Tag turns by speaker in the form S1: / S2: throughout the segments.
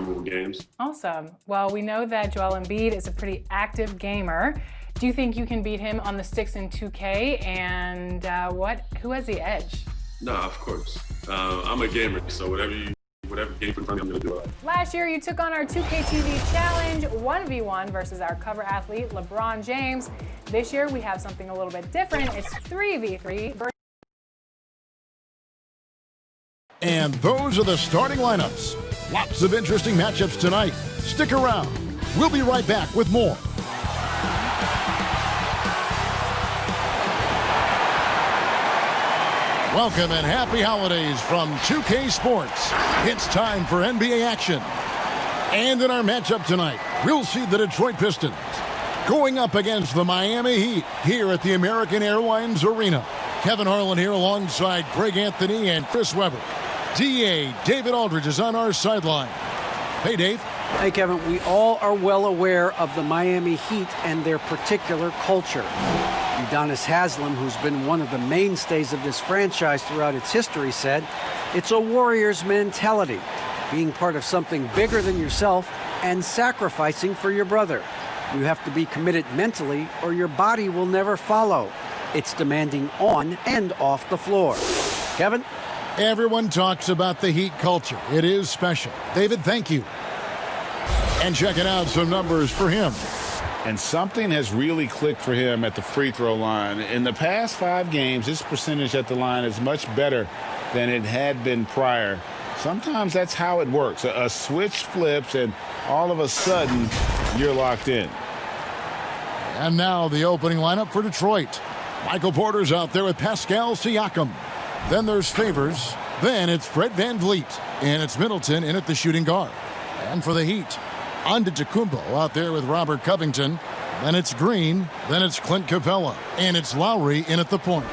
S1: memorable games.
S2: Awesome. Well, we know that Joel Embiid is a pretty active gamer. Do you think you can beat him on the sticks in 2K? And who has the edge?
S1: Nah, of course. I'm a gamer, so whatever game in front of me, I'm gonna do it.
S2: Last year, you took on our 2K TV challenge, 1v1 versus our cover athlete, LeBron James. This year, we have something a little bit different. It's 3v3.
S3: And those are the starting lineups. Lots of interesting matchups tonight. Stick around. We'll be right back with more. Welcome and happy holidays from 2K Sports. It's time for NBA action. And in our matchup tonight, we'll see the Detroit Pistons going up against the Miami Heat here at the American Airlines Arena. Kevin Harlan here alongside Greg Anthony and Chris Webber. DA David Aldridge is on our sideline. Hey, Dave.
S4: Hey, Kevin. We all are well aware of the Miami Heat and their particular culture. Udonis Haslem, who's been one of the mainstays of this franchise throughout its history, said, "It's a warrior's mentality, being part of something bigger than yourself and sacrificing for your brother. You have to be committed mentally or your body will never follow. It's demanding on and off the floor." Kevin?
S3: Everyone talks about the Heat culture. It is special. David, thank you. And checking out some numbers for him.
S5: And something has really clicked for him at the free throw line. In the past 5 games, his percentage at the line is much better than it had been prior. Sometimes that's how it works. A switch flips, and all of a sudden, you're locked in.
S3: And now the opening lineup for Detroit. Michael Porter's out there with Pascal Siakam. Then there's Favors. Then it's Fred VanVleet. And it's Middleton in at the shooting guard. And for the Heat, Antetokounmpo out there with Robert Covington. Then it's Green. Then it's Clint Capella. And it's Lowry in at the point.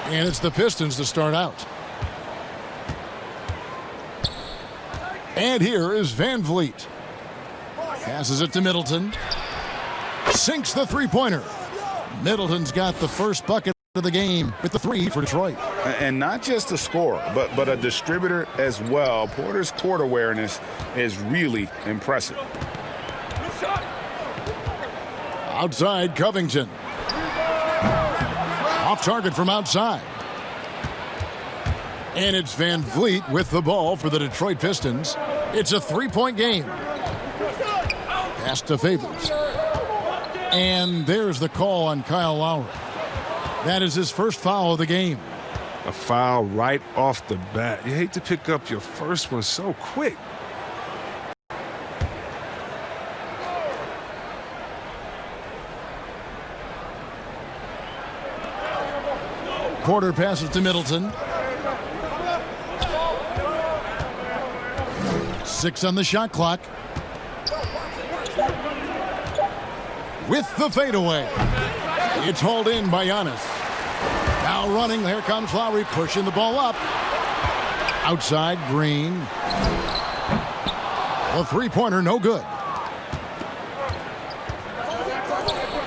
S3: And it's the Pistons to start out. And here is VanVleet. Passes it to Middleton. Sinks the three-pointer. Middleton's got the first bucket of the game with the 3 for Detroit.
S5: And not just a scorer, but a distributor as well. Porter's court awareness is really impressive.
S3: Outside, Covington. Off target from outside. And it's VanVleet with the ball for the Detroit Pistons. It's a 3-point game. Pass to Favors. And there's the call on Kyle Lowry. That is his first foul of the game.
S6: A foul right off the bat. You hate to pick up your first one so quick.
S3: Porter passes to Middleton. 6 on the shot clock. With the fadeaway. It's hauled in by Giannis. Now running, here comes Lowry pushing the ball up. Outside, Green. The three-pointer, no good.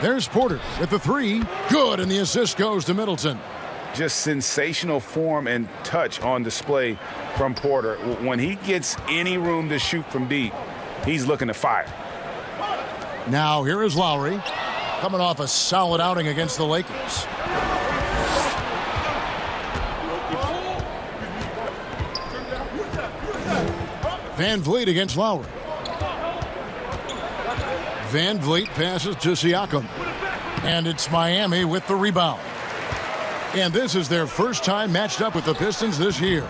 S3: There's Porter with the 3. Good, and the assist goes to Middleton.
S5: Just sensational form and touch on display from Porter. When he gets any room to shoot from deep, he's looking to fire.
S3: Now here is Lowry, coming off a solid outing against the Lakers. VanVleet against Lowry. VanVleet passes to Siakam. And it's Miami with the rebound. And this is their first time matched up with the Pistons this year.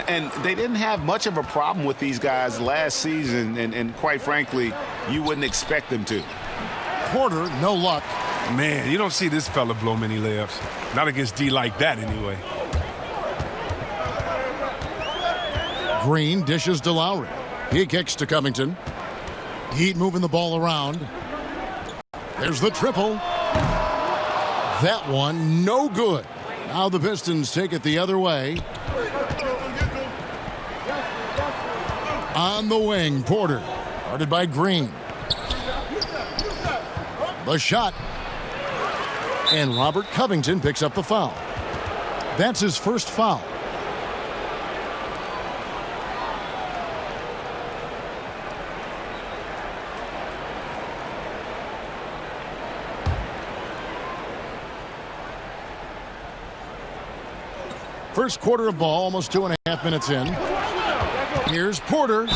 S5: And they didn't have much of a problem with these guys last season, and quite frankly, you wouldn't expect them to.
S3: Porter, no luck.
S6: Man, you don't see this fella blow many layups. Not against D like that, anyway.
S3: Green dishes to Lowry. He kicks to Covington. Heat moving the ball around. There's the triple. That one, no good. Now the Pistons take it the other way. On the wing, Porter. Guarded by Green. The shot. And Robert Covington picks up the foul. That's his first foul. First quarter of ball, almost 2.5 minutes in. Here's Porter.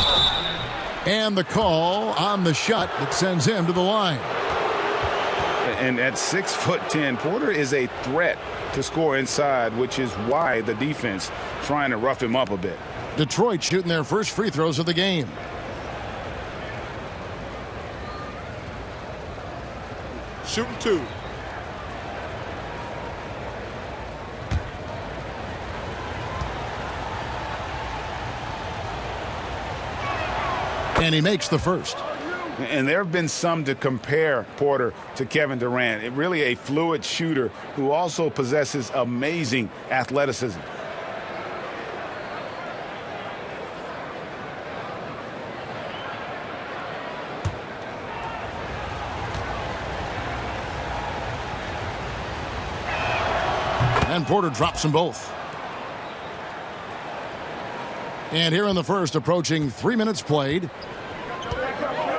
S3: And the call on the shot that sends him to the line.
S5: And at 6'10", Porter is a threat to score inside, which is why the defense trying to rough him up a bit.
S3: Detroit shooting their first free throws of the game.
S6: Shooting 2.
S3: And he makes the first.
S5: And there have been some to compare Porter to Kevin Durant. It really a fluid shooter who also possesses amazing athleticism.
S3: And Porter drops them both. And here in the first, approaching 3 minutes played.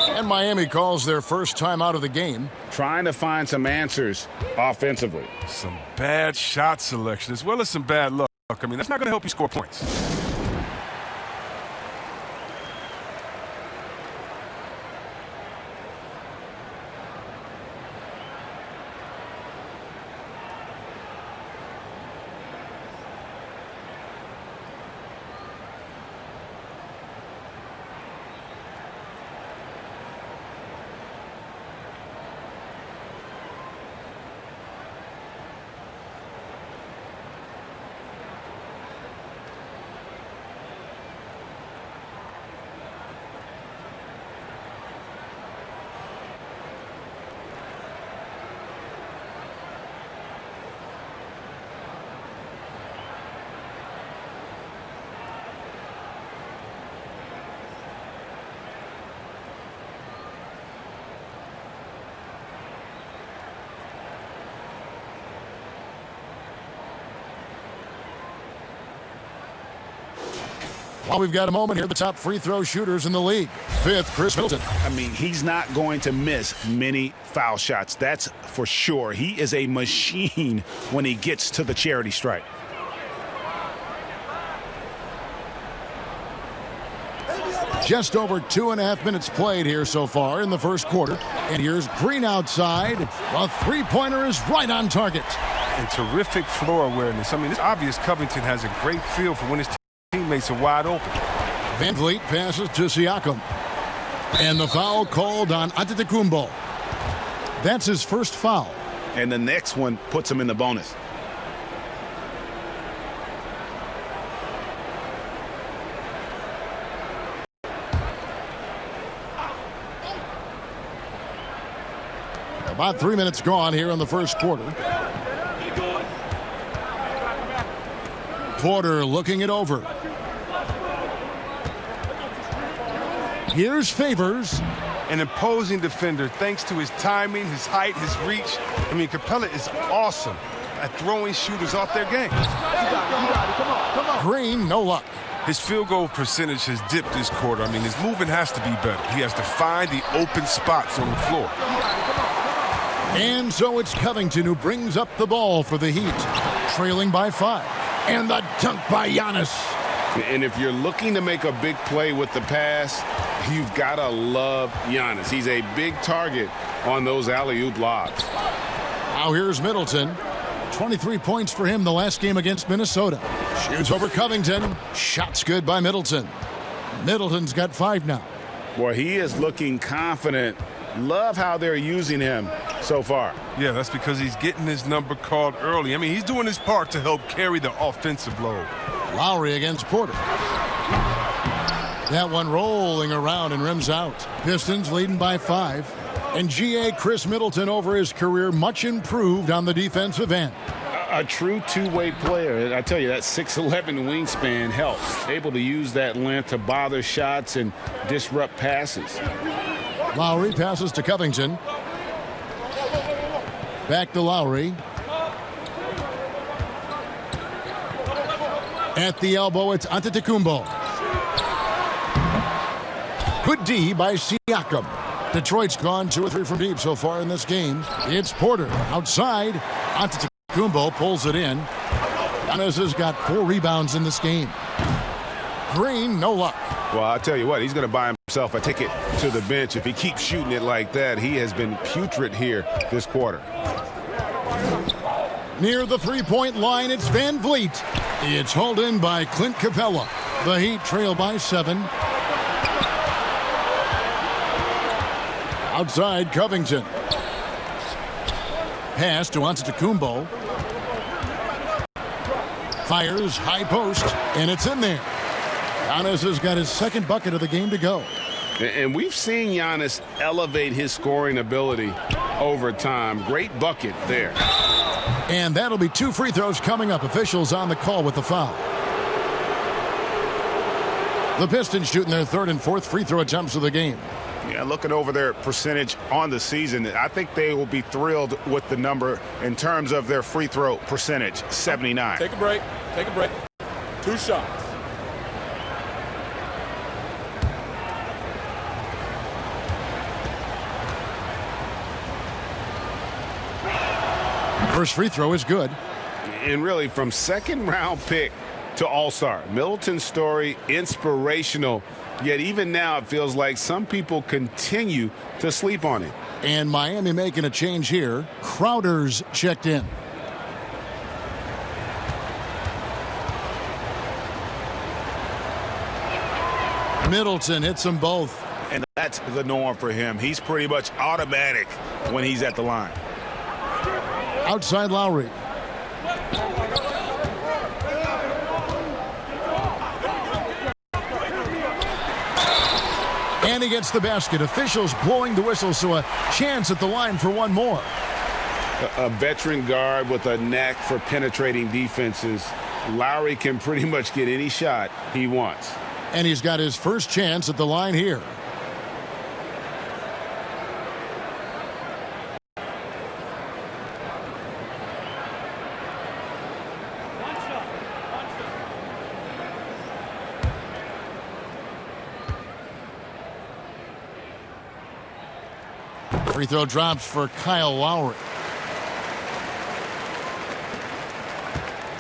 S3: And Miami calls their first time out of the game.
S5: Trying to find some answers offensively.
S6: Some bad shot selection as well as some bad luck. I mean, that's not going to help you score points.
S3: Well, we've got a moment here. The top free throw shooters in the league. Fifth, Chris Middleton.
S5: I mean, he's not going to miss many foul shots. That's for sure. He is a machine when he gets to the charity stripe.
S3: Just over 2.5 minutes played here so far in the first quarter. And here's Green outside. A three-pointer is right on target.
S6: And terrific floor awareness. I mean, it's obvious Covington has a great feel for when his teammates are wide open.
S3: Van Vliet passes to Siakam. And the foul called on Antetokounmpo. That's his first foul.
S5: And the next one puts him in the bonus.
S3: About 3 minutes gone here in the first quarter. Porter looking it over. Here's Favors.
S6: An imposing defender thanks to his timing, his height, his reach. I mean, Capella is awesome at throwing shooters off their game.
S3: Green, no luck.
S6: His field goal percentage has dipped this quarter. I mean, his movement has to be better. He has to find the open spots on the floor.
S3: And so it's Covington who brings up the ball for the Heat, trailing by 5. And the dunk by Giannis.
S5: And if you're looking to make a big play with the pass, you've got to love Giannis. He's a big target on those alley-oop lobs.
S3: Now here's Middleton. 23 points for him the last game against Minnesota. Shoots over Covington. Shots good by Middleton. Middleton's got 5 now.
S5: Boy, he is looking confident. Love how they're using him so far.
S6: Yeah, that's because he's getting his number called early. I mean, he's doing his part to help carry the offensive load.
S3: Lowry against Porter. That one rolling around and rims out. Pistons leading by 5. And GA Chris Middleton over his career much improved on the defensive end.
S5: A true two-way player. I tell you, that 6'11" wingspan helps. Able to use that length to bother shots and disrupt passes.
S3: Lowry passes to Covington. Back to Lowry. At the elbow, it's Antetokounmpo. Good D by Siakam. Detroit's gone 2 or 3 from deep so far in this game. It's Porter outside. Antetokounmpo pulls it in. Giannis has got 4 rebounds in this game. Green, no luck.
S5: Well, I'll tell you what, he's going to buy himself a ticket to the bench. If he keeps shooting it like that, he has been putrid here this quarter.
S3: Near the three-point line, it's Van Vliet. It's hauled in by Clint Capella. The Heat trail by 7. Outside, Covington. Pass to Antetokounmpo. Fires, high post, and it's in there. Giannis has got his second bucket of the game to go.
S5: And we've seen Giannis elevate his scoring ability over time. Great bucket there.
S3: And that'll be 2 free throws coming up. Officials on the call with the foul. The Pistons shooting their 3rd and 4th free throw attempts of the game.
S5: Yeah, looking over their percentage on the season, I think they will be thrilled with the number in terms of their free throw percentage, 79.
S7: Take a break. Take a break. 2 shots.
S3: First free throw is good.
S5: And really, from second-round pick to all-star, Middleton's story inspirational. Yet even now, it feels like some people continue to sleep on it.
S3: And Miami making a change here. Crowder's checked in. Middleton hits them both.
S5: And that's the norm for him. He's pretty much automatic when he's at the line.
S3: Outside Lowry. And he gets the basket. Officials blowing the whistle, so a chance at the line for one more.
S5: A veteran guard with a knack for penetrating defenses. Lowry can pretty much get any shot he wants.
S3: And he's got his first chance at the line here. Free throw drops for Kyle Lowry.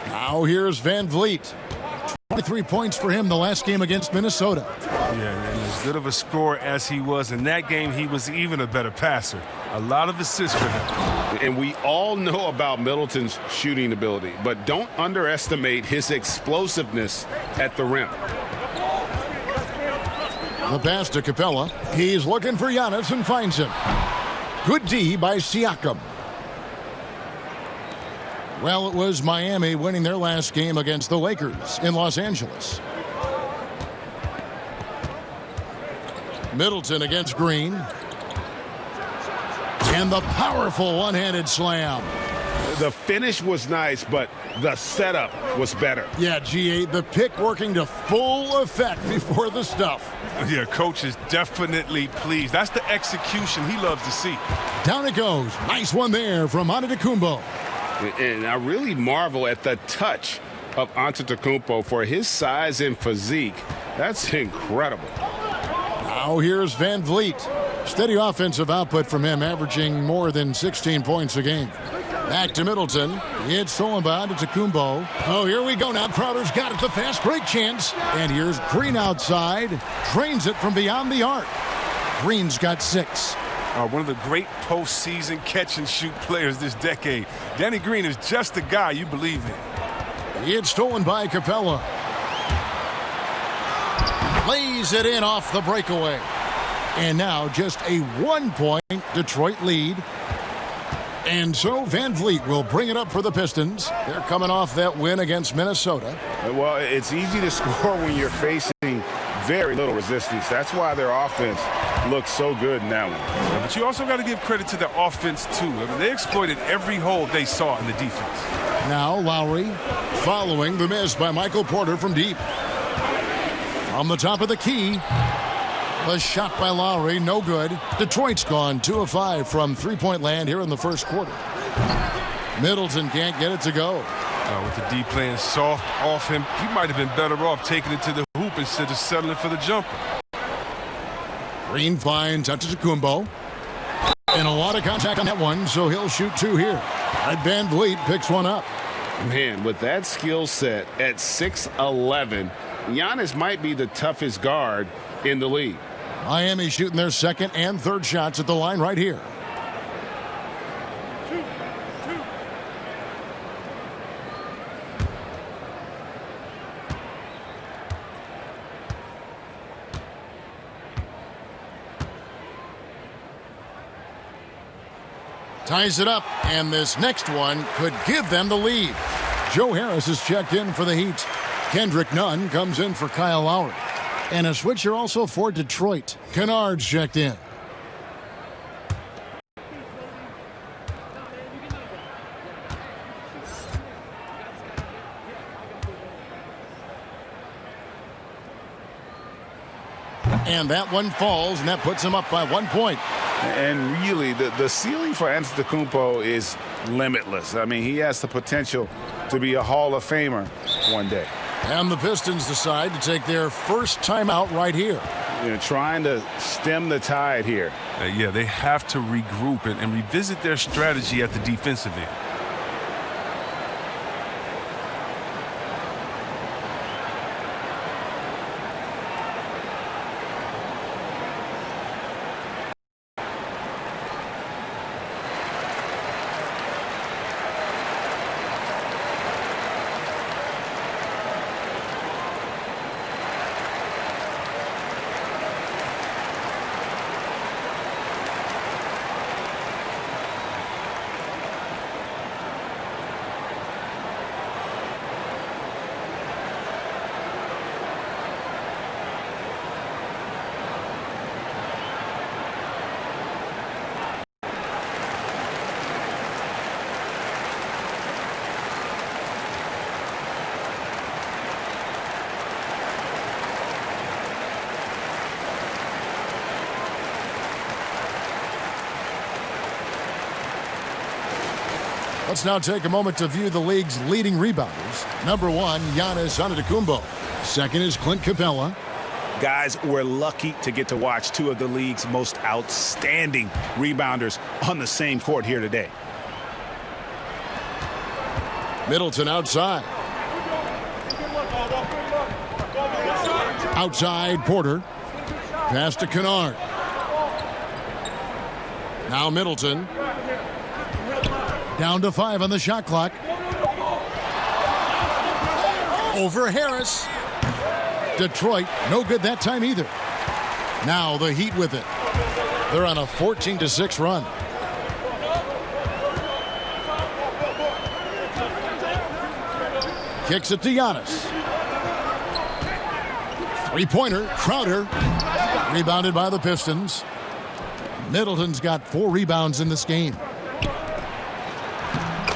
S3: Now here's Van Vliet. 23 points for him the last game against Minnesota.
S6: Yeah, and as good of a scorer as he was in that game, he was even a better passer. A lot of assists for him.
S5: And we all know about Middleton's shooting ability, but don't underestimate his explosiveness at the rim.
S3: The pass to Capella. He's looking for Giannis and finds him. Good D by Siakam. Well, it was Miami winning their last game against the Lakers in Los Angeles. Middleton against Green. And the powerful one-handed slam.
S5: The finish was nice, but the setup was better.
S3: Yeah, G8, the pick working to full effect before the stuff.
S6: Yeah, coach is definitely pleased. That's the execution he loves to see.
S3: Down it goes. Nice one there from Antetokounmpo.
S5: And I really marvel at the touch of Antetokounmpo for his size and physique. That's incredible.
S3: Now here's Van Vliet. Steady offensive output from him, averaging more than 16 points a game. Back to Middleton. It's stolen by Antetokounmpo. Oh, here we go now. Crowder's got it. The fast break chance. And here's Green outside. Drains it from beyond the arc. Green's got 6.
S6: One of the great postseason catch-and-shoot players this decade. Danny Green is just the guy you believe in.
S3: It's stolen by Capella. Lays it in off the breakaway. And now just a 1-point Detroit lead. And so Van Vliet will bring it up for the Pistons. They're coming off that win against Minnesota.
S5: Well, it's easy to score when you're facing very little resistance. That's why their offense looks so good in that one.
S6: But you also got to give credit to the offense, too. I mean, they exploited every hole they saw in the defense.
S3: Now Lowry following the miss by Michael Porter from deep. From the top of the key. The shot by Lowry, no good. Detroit's gone 2 of 5 from three-point land here in the first quarter. Middleton can't get it to go.
S6: With the D playing soft off him, he might have been better off taking it to the hoop instead of settling for the jumper.
S3: Green finds Antetokounmpo. And a lot of contact on that one, so he'll shoot 2 here. Van Vliet picks one up.
S5: Man, with that skill set at 6'11", Giannis might be the toughest guard in the league.
S3: Miami shooting their second and third shots at the line right here. Ties it up, and this next one could give them the lead. Joe Harris is checked in for the Heat. Kendrick Nunn comes in for Kyle Lowry. And a switcher also for Detroit. Kennard's checked in. And that one falls, and that puts him up by 1 point.
S5: And really, the ceiling for Antetokounmpo is limitless. I mean, he has the potential to be a Hall of Famer one day.
S3: And the Pistons decide to take their first timeout right here.
S5: You know, trying to stem the tide here.
S6: Yeah, they have to regroup and revisit their strategy at the defensive end.
S3: Let's now take a moment to view the league's leading rebounders. Number 1, Giannis Antetokounmpo. Second is Clint Capella.
S8: Guys, we're lucky to get to watch 2 of the league's most outstanding rebounders on the same court here today.
S3: Middleton outside. Outside, Porter. Pass to Kennard. Now Middleton. Down to 5 on the shot clock. Over Harris. Detroit, no good that time either. Now the Heat with it. They're on a 14-6 run. Kicks it to Giannis. Three-pointer, Crowder. Rebounded by the Pistons. Middleton's got 4 rebounds in this game.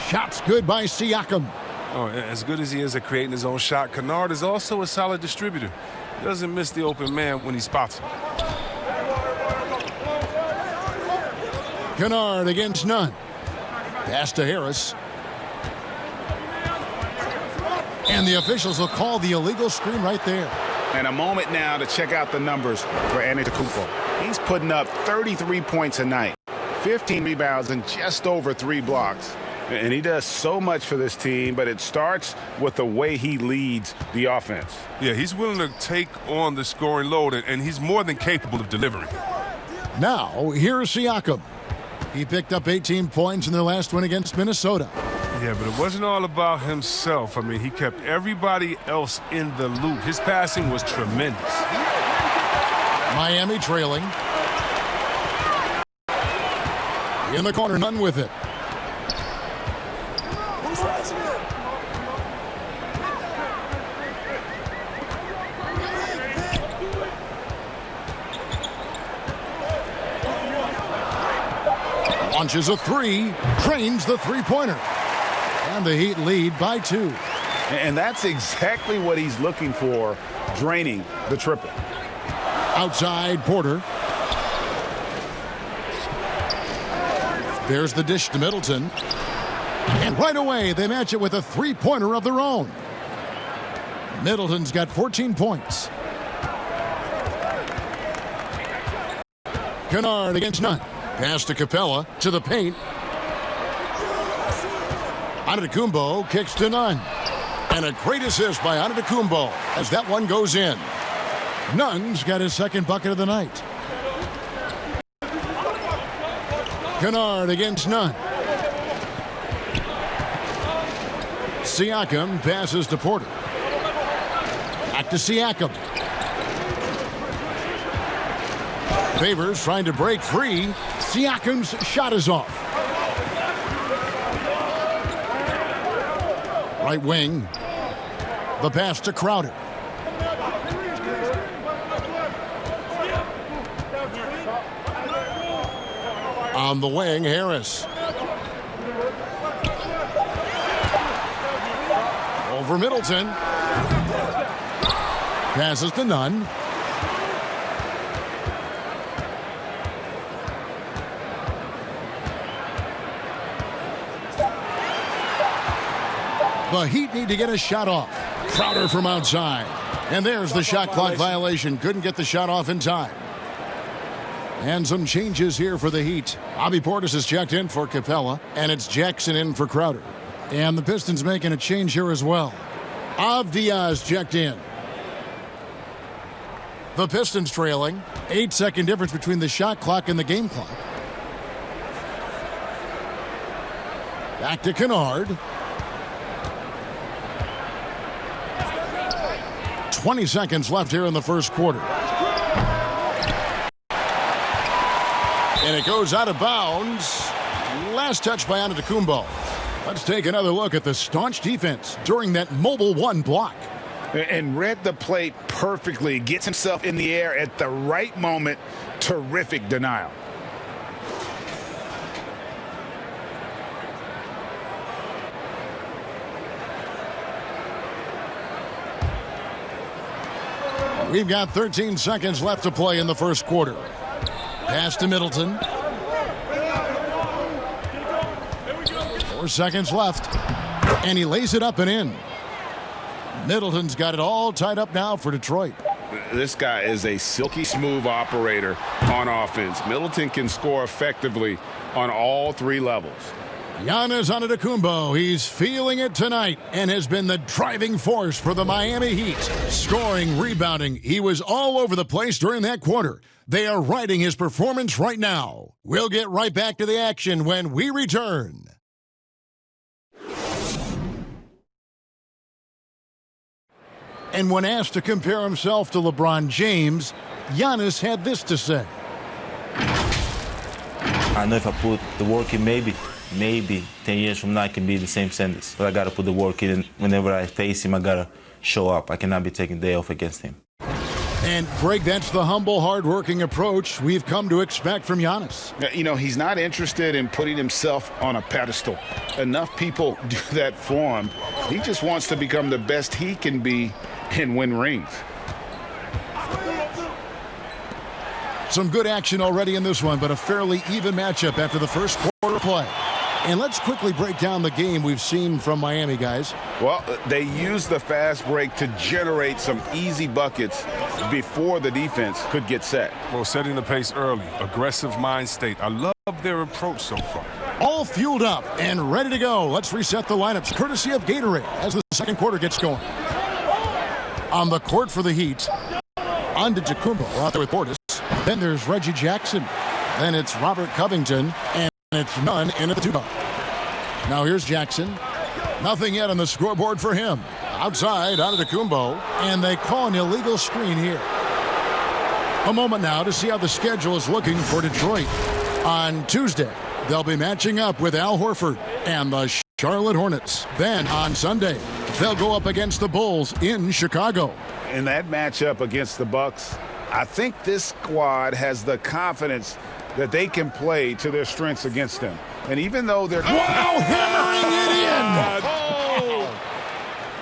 S3: Shots good by Siakam.
S6: Oh, as good as he is at creating his own shot, Kennard is also a solid distributor. He doesn't miss the open man when he spots him.
S3: Kennard against Nunn. Pass to Harris. And the officials will call the illegal screen right there.
S5: And a moment now to check out the numbers for Antetokounmpo. He's putting up 33 points a night, 15 rebounds, and just over 3 blocks. And he does so much for this team, but it starts with the way he leads the offense.
S6: Yeah, he's willing to take on the scoring load, and he's more than capable of delivering.
S3: Now, here's Siakam. He picked up 18 points in their last win against Minnesota.
S6: Yeah, but it wasn't all about himself. I mean, he kept everybody else in the loop. His passing was tremendous.
S3: Miami trailing. In the corner, Nunn with it. Launches a 3, drains the three-pointer. And the Heat lead by 2.
S5: And that's exactly what he's looking for, draining the triple.
S3: Outside, Porter. There's the dish to Middleton. And right away, they match it with a three-pointer of their own. Middleton's got 14 points. Kennard against Nunn. Pass to Capella, to the paint. Antetokounmpo kicks to Nunn. And a great assist by Antetokounmpo as that one goes in. Nunn's got his second bucket of the night. Kennard against Nunn. Siakam passes to Porter. Back to Siakam. Favors trying to break free. Siakam's shot is off. Right wing. The pass to Crowder. On the wing, Harris. Over Middleton. Passes to Nunn. The Heat need to get a shot off. Crowder from outside. And there's the shot clock violation. Couldn't get the shot off in time. And some changes here for the Heat. Bobby Portis is checked in for Capella, and it's Jackson in for Crowder. And the Pistons making a change here as well. Avdia's checked in. The Pistons trailing. 8-second difference between the shot clock and the game clock. Back to Kennard. 20 seconds left here in the first quarter. And it goes out of bounds. Last touch by Antetokounmpo. Let's take another look at the staunch defense during that mobile one block.
S5: And read the play perfectly. Gets himself in the air at the right moment. Terrific denial.
S3: We've got 13 seconds left to play in the first quarter. Pass to Middleton. 4 seconds left. And he lays it up and in. Middleton's got it all tied up now for Detroit.
S5: This guy is a silky smooth operator on offense. Middleton can score effectively on all three levels.
S3: Giannis Antetokounmpo, he's feeling it tonight and has been the driving force for the Miami Heat. Scoring, rebounding, he was all over the place during that quarter. They are riding his performance right now. We'll get right back to the action when we return. And when asked to compare himself to LeBron James, Giannis had this to say.
S9: I know if I put the work in, maybe 10 years from now I can be the same sentence. But I got to put the work in, and whenever I face him, I got to show up. I cannot be taking day off against him.
S3: And, Greg, that's the humble, hard-working approach we've come to expect from Giannis.
S5: You know, he's not interested in putting himself on a pedestal. Enough people do that for him. He just wants to become the best he can be and win rings.
S3: Some good action already in this one, but a fairly even matchup after the first quarter play. And let's quickly break down the game we've seen from Miami, guys.
S5: Well, they used the fast break to generate some easy buckets before the defense could get set.
S6: Well, setting the pace early, aggressive mind state. I love their approach so far.
S3: All fueled up and ready to go. Let's reset the lineups, courtesy of Gatorade, as the second quarter gets going. On the court for the Heat, Antetokounmpo out there with Portis. Then there's Reggie Jackson. Then it's Robert Covington. And it's Nunn in at the 2-guard. Now here's Jackson. Nothing yet on the scoreboard for him. Outside, Antetokounmpo. And they call an illegal screen here. A moment now to see how the schedule is looking for Detroit. On Tuesday, they'll be matching up with Al Horford and the Charlotte Hornets. Then on Sunday, they'll go up against the Bulls in Chicago.
S5: In that matchup against the Bucks, I think this squad has the confidence that they can play to their strengths against them. And even though they're...
S3: Wow, hammering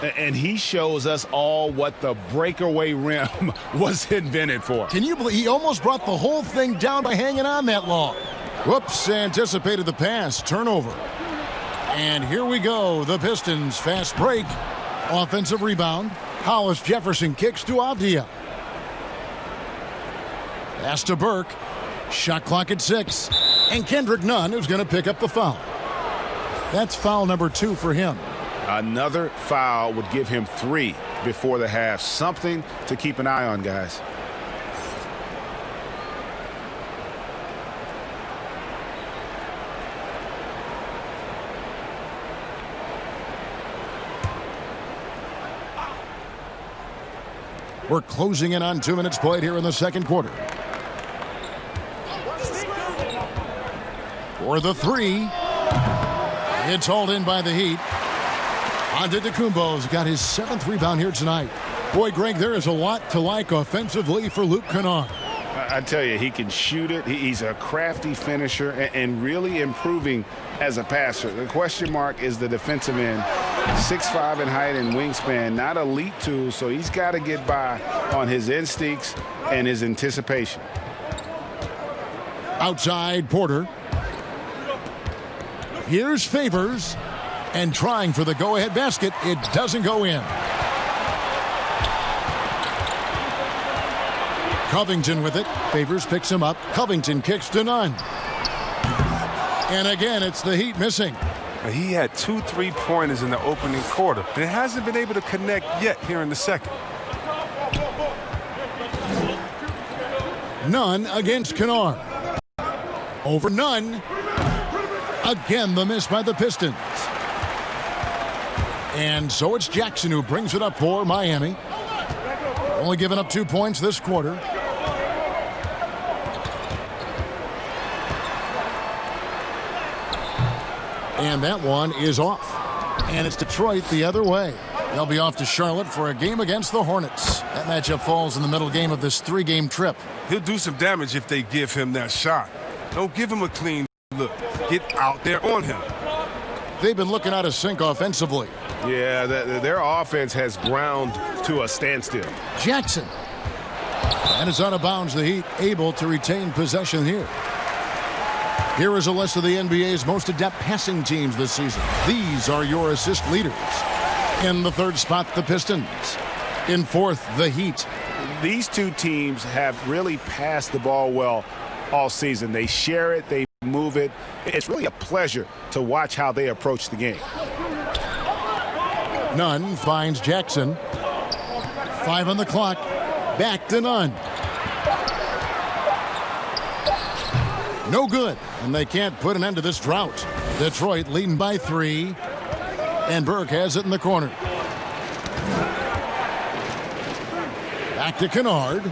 S5: it in! And he shows us all what the breakaway rim was invented for.
S3: Can you believe he almost brought the whole thing down by hanging on that long? Whoops, anticipated the pass. Turnover. And here we go. The Pistons fast break. Offensive rebound. Hollis Jefferson kicks to Avdia. Pass to Burke. Shot clock at 6. And Kendrick Nunn is going to pick up the foul. That's foul number 2 for him.
S5: Another foul would give him 3 before the half. Something to keep an eye on, guys.
S3: We're closing in on 2 minutes played here in the second quarter. For the 3. It's hauled in by the Heat. Antetokounmpo's got his 7th rebound here tonight. Boy, Greg, there is a lot to like offensively for Luke Kennard.
S5: I tell you, he can shoot it. He's a crafty finisher and really improving as a passer. The question mark is the defensive end. 6'5" in height and wingspan, not elite tools, so he's got to get by on his instincts and his anticipation.
S3: Outside, Porter. Here's Favors, and trying for the go-ahead basket. It doesn't go in. Covington with it. Favors picks him up. Covington kicks to Nunn. And again, it's the Heat missing.
S6: He had 2 3-pointers in the opening quarter, and it hasn't been able to connect yet here in the second.
S3: Nunn against Kennard. Over Nunn. Again, the miss by the Pistons. And so it's Jackson who brings it up for Miami. Only giving up 2 points this quarter. And that one is off. And it's Detroit the other way. They'll be off to Charlotte for a game against the Hornets. That matchup falls in the middle game of this 3-game trip.
S6: He'll do some damage if they give him that shot. Don't give him a clean look. Get out there on him.
S3: They've been looking out of sync offensively.
S5: Yeah, their offense has ground to a standstill.
S3: Jackson. And it's out of bounds. The Heat able to retain possession here. Here is a list of the NBA's most adept passing teams this season. These are your assist leaders. In the 3rd spot, the Pistons. In 4th, the Heat.
S5: These 2 teams have really passed the ball well all season. They share it, they move it. It's really a pleasure to watch how they approach the game.
S3: Nunn finds Jackson. 5 on the clock. Back to Nunn. No good, and they can't put an end to this drought. Detroit leading by 3, and Burke has it in the corner. Back to Kennard.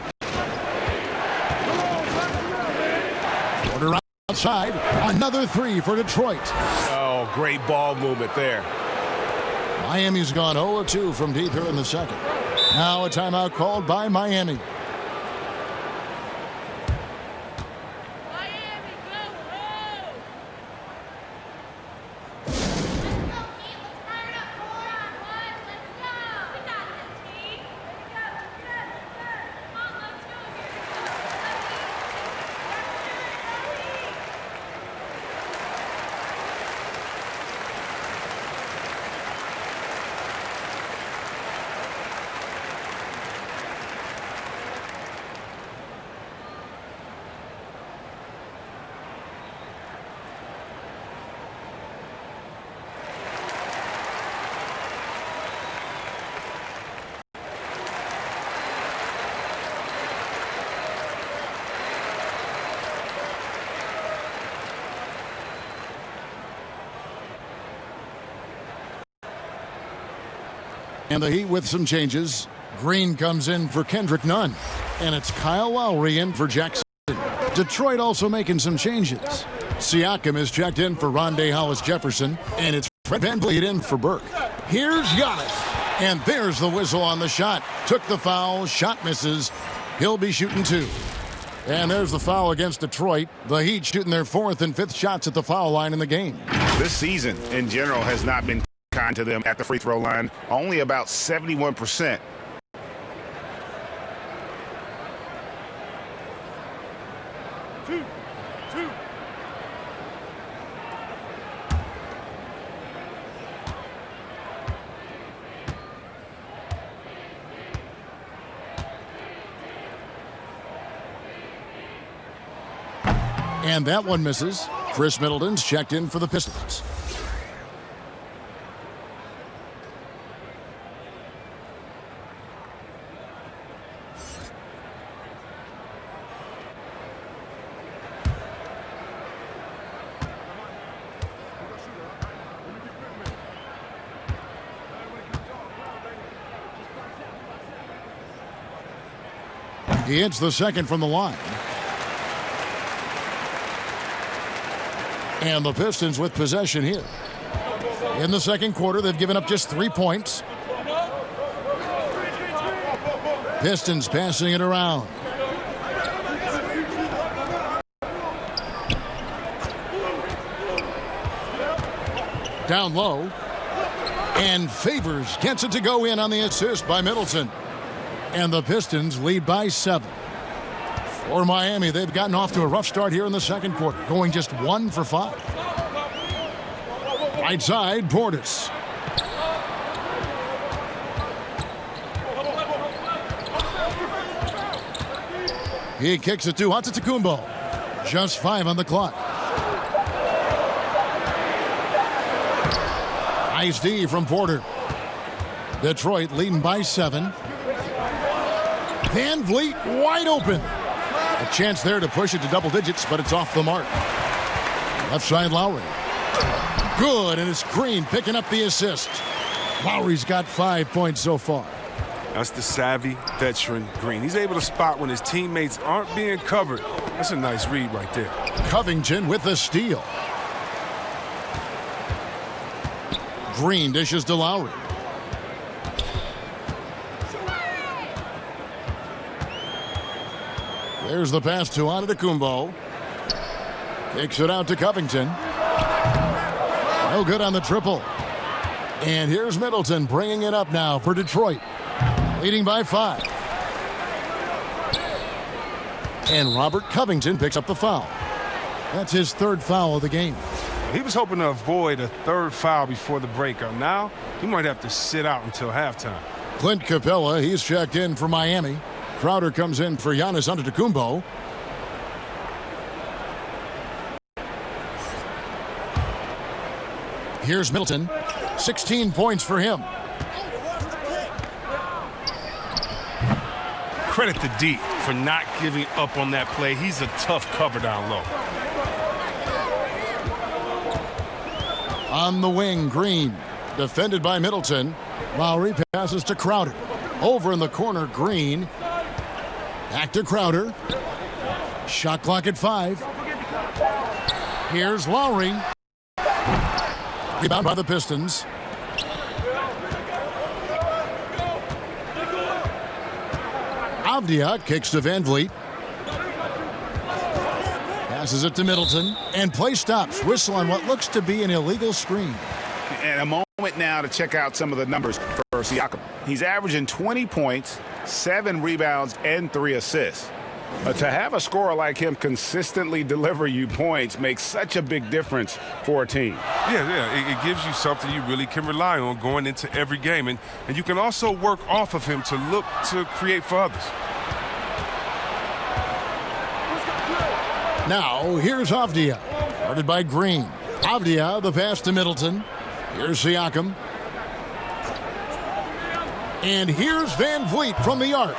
S3: Porter outside. Another 3 for Detroit.
S5: Oh, great ball movement there.
S3: Miami's gone 0-2 from deep here in the second. Now a timeout called by Miami. And the Heat with some changes. Green comes in for Kendrick Nunn. And it's Kyle Lowry in for Jackson. Detroit also making some changes. Siakam is checked in for Rondé Hollis Jefferson. And it's Fred VanVleet in for Burke. Here's Giannis. And there's the whistle on the shot. Took the foul. Shot misses. He'll be shooting 2. And there's the foul against Detroit. The Heat shooting their 4th and 5th shots at the foul line in the game.
S5: This season, in general, has not been kind to them at the free throw line. Only about 71%.
S3: And that one misses. Chris Middleton's checked in for the Pistons. He hits the second from the line. And the Pistons with possession here. In the second quarter, they've given up just 3 points. Pistons passing it around. Down low. And Favors gets it to go in on the assist by Middleton. And the Pistons lead by 7. For Miami, they've gotten off to a rough start here in the second quarter, going just 1 for 5. Right side, Portis. He kicks it to Antetokounmpo. Just 5 on the clock. Nice D from Porter. Detroit leading by 7. Van Vliet wide open. A chance there to push it to double digits, but it's off the mark. Left side, Lowry. Good, and it's Green picking up the assist. Lowry's got 5 points so far.
S6: That's the savvy veteran Green. He's able to spot when his teammates aren't being covered. That's a nice read right there.
S3: Covington with the steal. Green dishes to Lowry. There's the pass to Antetokounmpo. Kicks it out to Covington. No good on the triple. And here's Middleton bringing it up now for Detroit. Leading by 5. And Robert Covington picks up the foul. That's his 3rd foul of the game.
S6: He was hoping to avoid a 3rd foul before the breakout. Now, he might have to sit out until halftime.
S3: Clint Capella, he's checked in for Miami. Crowder comes in for Giannis Antetokounmpo. Here's Middleton. 16 points for him.
S6: Credit to D for not giving up on that play. He's a tough cover down low.
S3: On the wing, Green. Defended by Middleton. Lowry passes to Crowder. Over in the corner, Green. Back to Crowder. Shot clock at 5. Here's Lowry. Rebound by the Pistons. Avdia kicks to Van Vliet. Passes it to Middleton. And play stops. Whistle on what looks to be an illegal screen.
S8: And a moment now to check out some of the numbers for Siakam. He's averaging 20 points, 7 rebounds, and 3 assists. To have a scorer like him consistently deliver you points makes such a big difference for a team.
S6: Yeah, it gives you something you really can rely on going into every game. And you can also work off of him to look to create for others.
S3: Now, here's Avdia. Guarded by Green. Avdia, the pass to Middleton. Here's Siakam. And here's Van Vliet from the arc.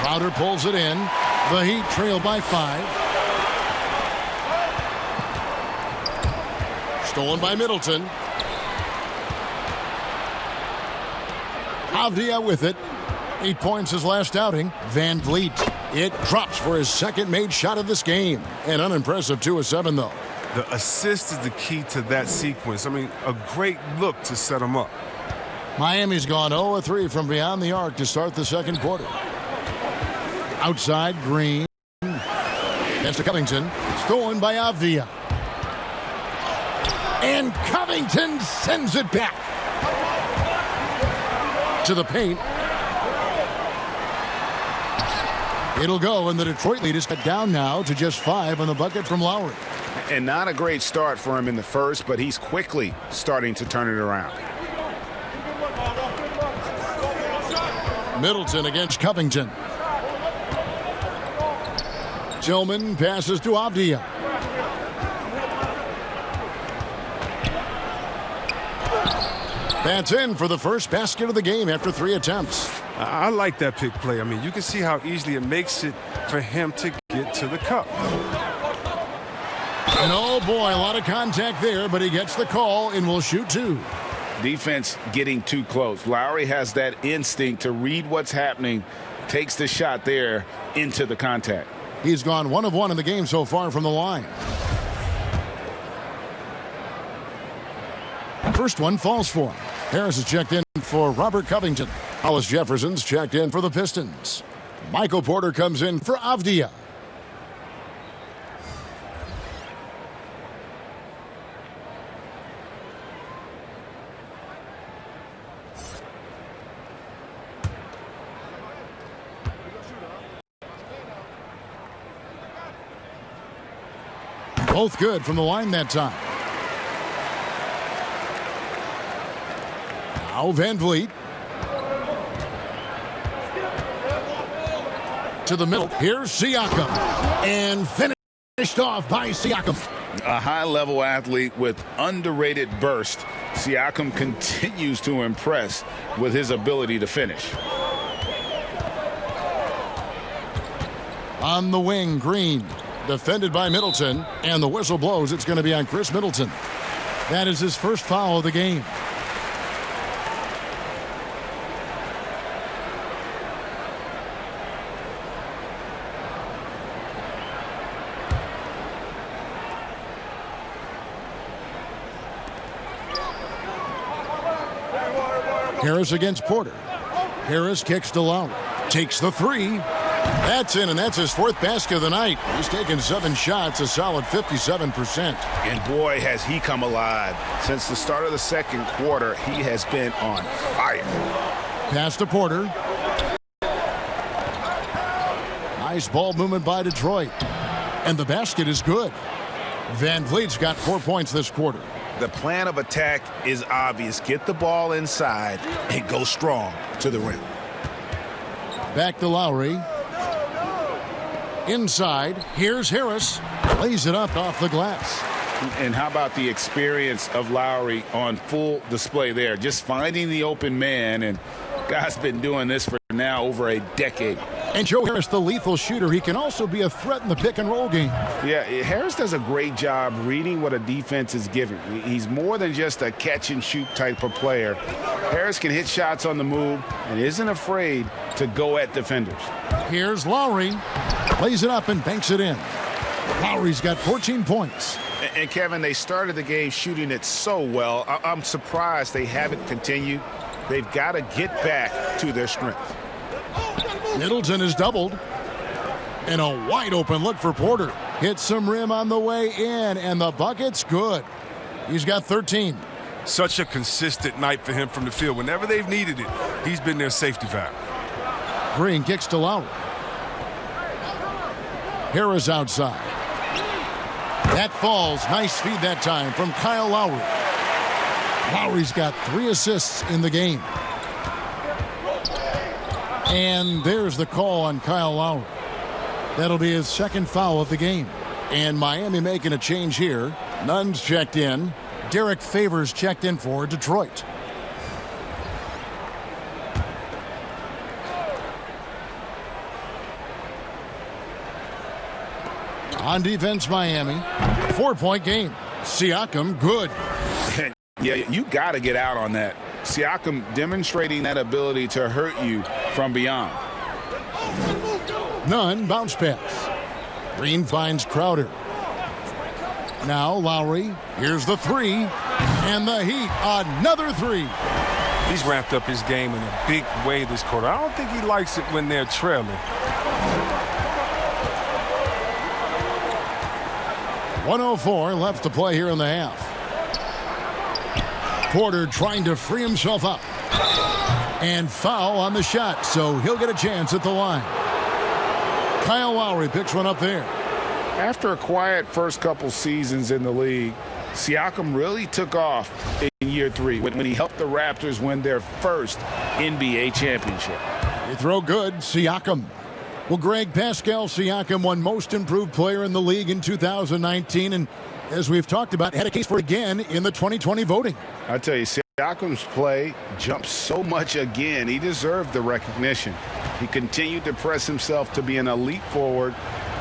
S3: Crowder pulls it in. The Heat trail by 5. Stolen by Middleton. Avdia with it. 8 points his last outing. Van Vliet. It drops for his second made shot of this game. An unimpressive 2 of 7, though.
S6: The assist is the key to that sequence. I mean, a great look to set him up.
S3: Miami's gone 0 of 3 from beyond the arc to start the second quarter. Outside, Green. That's to Covington. Stolen by Avdia. And Covington sends it back to the paint. It'll go, and the Detroit lead is cut down now to just 5 on the bucket from Lowry.
S8: And not a great start for him in the first, but he's quickly starting to turn it around.
S3: Middleton against Covington. Tillman passes to Avdia. That's in for the first basket of the game after 3 attempts.
S6: I like that pick play. I mean, you can see how easily it makes it for him to get to the cup.
S3: And oh boy, a lot of contact there, but he gets the call and will shoot 2.
S8: Defense getting too close. Lowry has that instinct to read what's happening, takes the shot there into the contact.
S3: He's gone 1 of 1 in the game so far from the line. First one falls for him. Harris is checked in for Robert Covington. Hollis Jefferson's checked in for the Pistons. Michael Porter comes in for Avdia. Both good from the line that time. Now Van Vliet. To the middle. Here's Siakam. And finished off by Siakam.
S8: A high-level athlete with underrated burst. Siakam continues to impress with his ability to finish.
S3: On the wing, Green. Defended by Middleton. And the whistle blows. It's going to be on Chris Middleton. That is his first foul of the game. Harris against Porter. Harris kicks to Lowry. Takes the 3. That's in, and that's his 4th basket of the night. He's taken 7 shots, a solid 57%.
S8: And boy, has he come alive. Since the start of the second quarter, he has been on fire.
S3: Pass to Porter. Nice ball movement by Detroit. And the basket is good. Van Vliet's got 4 points this quarter.
S8: The plan of attack is obvious. Get the ball inside and go strong to the rim.
S3: Back to Lowry. Inside. Here's Harris. Lays it up off the glass.
S8: And how about the experience of Lowry on full display there? Just finding the open man, and guy's been doing this for now over a decade.
S3: And Joe Harris, the lethal shooter, he can also be a threat in the pick-and-roll game.
S8: Yeah, Harris does a great job reading what a defense is giving. He's more than just a catch-and-shoot type of player. Harris can hit shots on the move and isn't afraid to go at defenders.
S3: Here's Lowry. Plays it up and banks it in. Lowry's got 14 points.
S8: And Kevin, they started the game shooting it so well. I'm surprised they haven't continued. They've got to get back to their strength.
S3: Middleton is doubled. And a wide open look for Porter. Hits some rim on the way in, and the bucket's good. He's got 13.
S6: Such a consistent night for him from the field. Whenever they've needed it, he's been their safety valve.
S3: Green kicks to Lowry. Harris outside. That falls. Nice feed that time from Kyle Lowry. Lowry's got 3 assists in the game. And there's the call on Kyle Lowry. That'll be his 2nd foul of the game. And Miami making a change here. Nunn's checked in. Derek Favors checked in for Detroit. On defense, Miami. 4-point game. Siakam, good.
S8: Yeah, you got to get out on that. Siakam demonstrating that ability to hurt you from beyond.
S3: Nunn, bounce pass. Green finds Crowder. Now Lowry. Here's the 3. And the Heat, another 3.
S6: He's ramped up his game in a big way this quarter. I don't think he likes it when they're trailing.
S3: 1:04 left to play here in the half. Porter trying to free himself up. And foul on the shot, so he'll get a chance at the line. Kyle Lowry picks one up there.
S8: After a quiet first couple seasons in the league, Siakam really took off in year 3 when he helped the Raptors win their first NBA championship.
S3: They throw good, Siakam. Well, Greg, Pascal Siakam won Most Improved Player in the league in 2019, and as we've talked about, had a case for it again in the 2020 voting.
S8: I tell you, Siakam's play jumped so much again. He deserved the recognition. He continued to press himself to be an elite forward,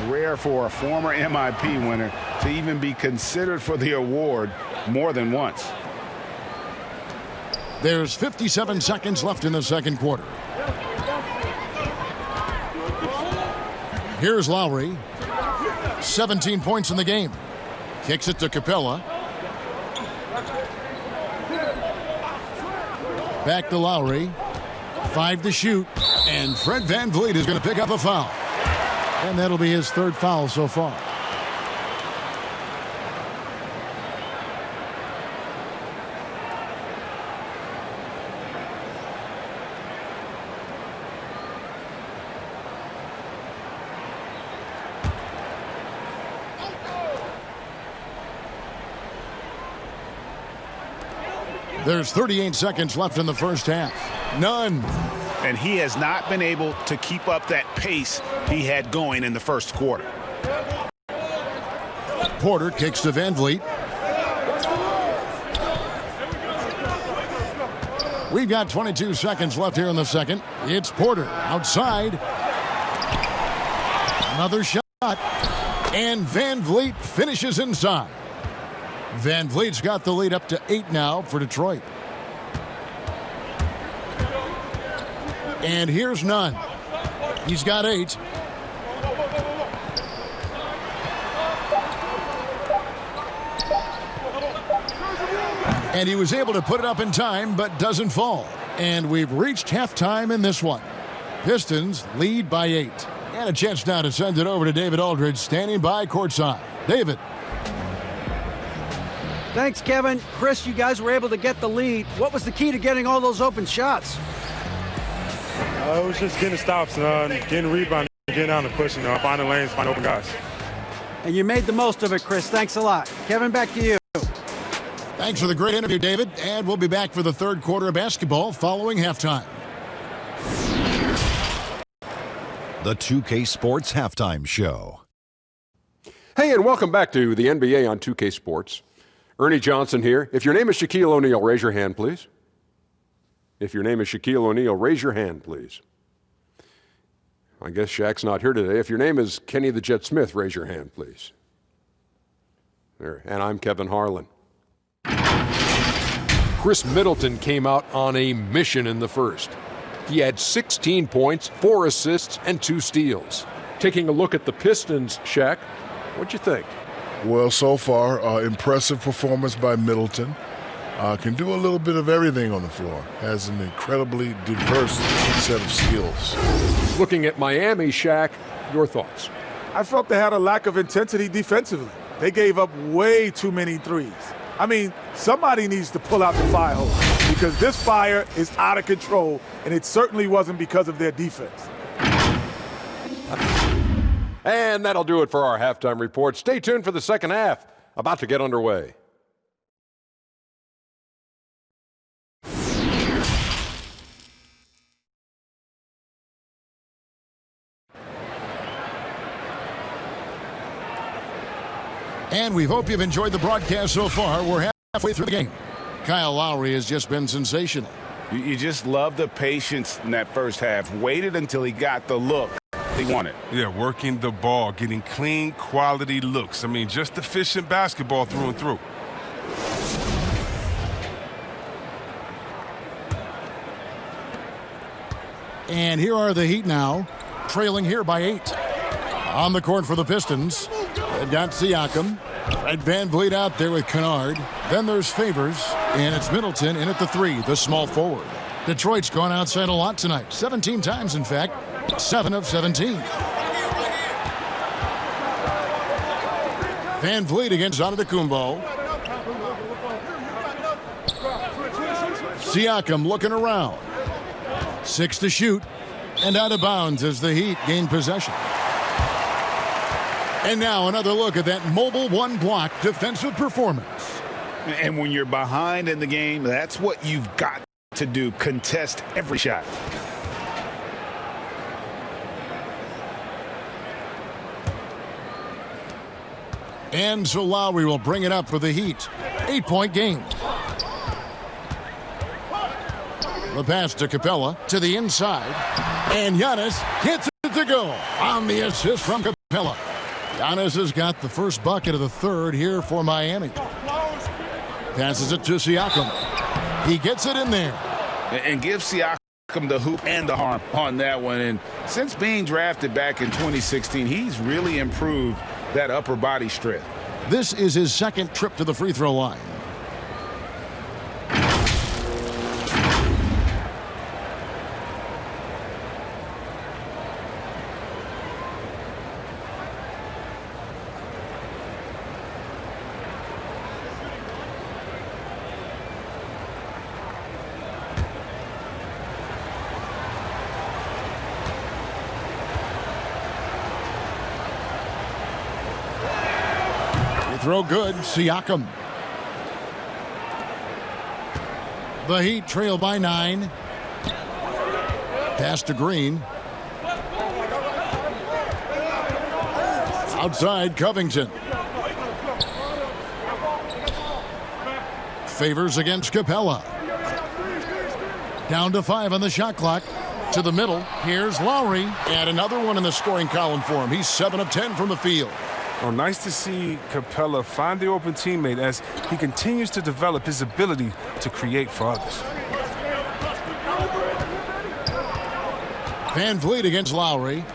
S8: rare for a former MIP winner to even be considered for the award more than once.
S3: There's 57 seconds left in the second quarter. Here's Lowry. 17 points in the game. Kicks it to Capella. Back to Lowry. 5 to shoot. And Fred VanVleet is going to pick up a foul. And that'll be his third foul so far. There's 38 seconds left in the first half. None.
S8: And he has not been able to keep up that pace he had going in the first quarter.
S3: Porter kicks to VanVleet. We've got 22 seconds left here in the second. It's Porter outside. Another shot. And VanVleet finishes inside. VanVleet's got the lead up to 8 now for Detroit. And here's Nunn. He's got 8. And he was able to put it up in time, but doesn't fall. And we've reached halftime in this one. Pistons lead by 8. And a chance now to send it over to David Aldridge, standing by courtside. David.
S4: Thanks, Kevin. Chris, you guys were able to get the lead. What was the key to getting all those open shots?
S7: It was just getting stops, getting rebound, getting out and pushing, finding lanes, finding open guys.
S4: And you made the most of it, Chris. Thanks a lot. Kevin, back to you.
S3: Thanks for the great interview, David. And we'll be back for the third quarter of basketball following halftime.
S10: The 2K Sports Halftime Show.
S11: Hey, and welcome back to the NBA on 2K Sports. Ernie Johnson here. If your name is Shaquille O'Neal, raise your hand, please. If your name is Shaquille O'Neal, raise your hand, please. I guess Shaq's not here today. If your name is Kenny the Jet Smith, raise your hand, please. There. And I'm Kevin Harlan.
S12: Chris Middleton came out on a mission in the first. He had 16 points, 4 assists, and 2 steals. Taking a look at the Pistons, Shaq, what'd you think?
S13: Well, so far, impressive performance by Middleton. Can do a little bit of everything on the floor. Has an incredibly diverse set of skills.
S12: Looking at Miami, Shaq, your thoughts?
S7: I felt they had a lack of intensity defensively. They gave up way too many threes. I mean, somebody needs to pull out the fire hose because this fire is out of control, and it certainly wasn't because of their defense.
S12: And that'll do it for our halftime report. Stay tuned for the second half, about to get underway.
S3: And we hope you've enjoyed the broadcast so far. We're halfway through the game. Kyle Lowry has just been sensational.
S8: You just love the patience in that first half. Waited until he got the look he wanted.
S6: Yeah, working the ball, getting clean, quality looks. I mean, just efficient basketball through and through.
S3: And here are the Heat now, trailing here by 8. On the court for the Pistons, they've got Siakam. Fred VanVleet out there with Kennard. Then there's Favors, and it's Middleton in at the 3, the small forward. Detroit's gone outside a lot tonight, 17 times in fact, 7 of 17. VanVleet against Antetokounmpo. Siakam looking around. 6 to shoot, and out of bounds as the Heat gain possession. And now another look at that mobile one-block defensive performance.
S8: And when you're behind in the game, that's what you've got to do. Contest every shot.
S3: And so Lowry will bring it up for the Heat. 8-point game. The pass to Capella to the inside. And Giannis hits it to go on the assist from Capella. Giannis has got the first bucket of the third here for Miami. Passes it to Siakam. He gets it in there.
S8: And gives Siakam the hoop and the harm on that one. And since being drafted back in 2016, he's really improved that upper body strength.
S3: This is his second trip to the free throw line. Throw good, Siakam. The Heat trail by 9. Pass to Green. Outside, Covington. Favors against Capella. Down to 5 on the shot clock. To the middle, here's Lowry. And another one in the scoring column for him. He's 7 of 10 from the field.
S6: Oh, nice to see Capella find the open teammate as he continues to develop his ability to create for others.
S3: Van Vliet against Lowry.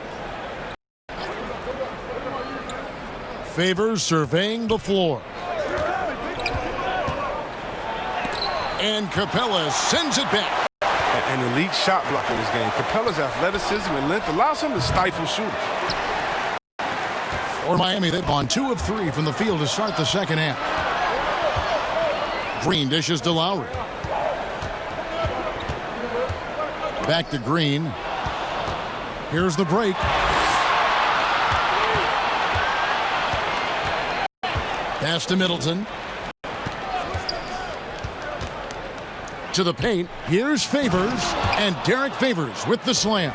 S3: Favors surveying the floor. And Capella sends it back.
S6: An elite shot blocker in this game. Capella's athleticism and length allows him to stifle shooters.
S3: For Miami, they've gone 2 of 3 from the field to start the second half. Green dishes to Lowry. Back to Green. Here's the break. Pass to Middleton. To the paint. Here's Favors. And Derek Favors with the slam.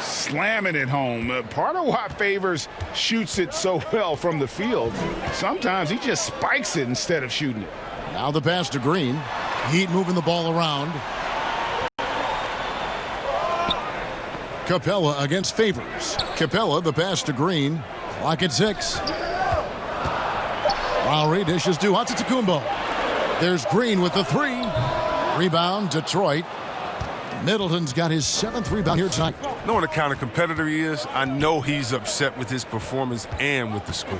S8: Slamming it home. Part of why Favors shoots it so well from the field. Sometimes he just spikes it instead of shooting it.
S3: Now the pass to Green. Heat moving the ball around. Capella against Favors. Capella, the pass to Green. Clock at 6. Lowry dishes to Antetokounmpo. There's Green with the 3. Rebound, Detroit. Middleton's got his 7th rebound here tonight.
S6: Knowing the kind of competitor he is, I know he's upset with his performance and with the score.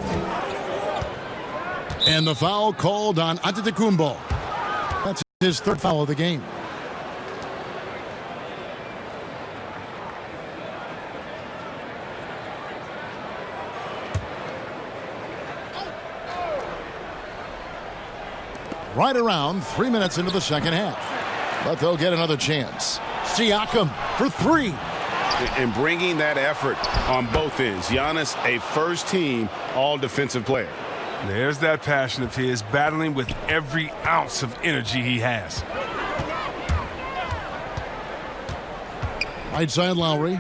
S3: And the foul called on Antetokounmpo. That's his 3rd foul of the game. Right around 3 minutes into the second half. But they'll get another chance. Siakam for 3.
S8: And bringing that effort on both ends. Giannis, a first-team all-defensive player.
S6: There's that passion of his, battling with every ounce of energy he has.
S3: Right side, Lowry.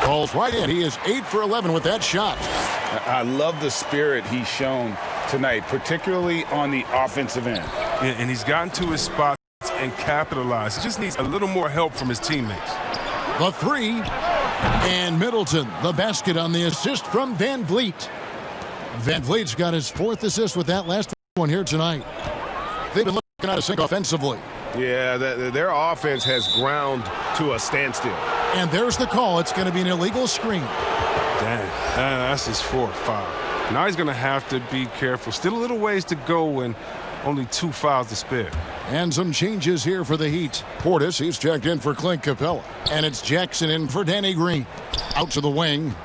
S3: Calls right in. He is 8 for 11 with that shot.
S8: I love the spirit he's shown tonight, particularly on the offensive end.
S6: And he's gotten to his spots and capitalized. He just needs a little more help from his teammates.
S3: The 3. And Middleton, the basket on the assist from Van Vliet. Van Vliet's got his 4th assist with that last one here tonight. They've been looking out of sync offensively.
S8: Yeah, their offense has ground to a standstill.
S3: And there's the call. It's going to be an illegal screen.
S6: Damn, that's his 4th foul. Now he's going to have to be careful. Still a little ways to go and only 2 fouls to spare.
S3: And some changes here for the Heat. Portis, he's checked in for Clint Capella. And it's Jackson in for Danny Green. Out to the wing.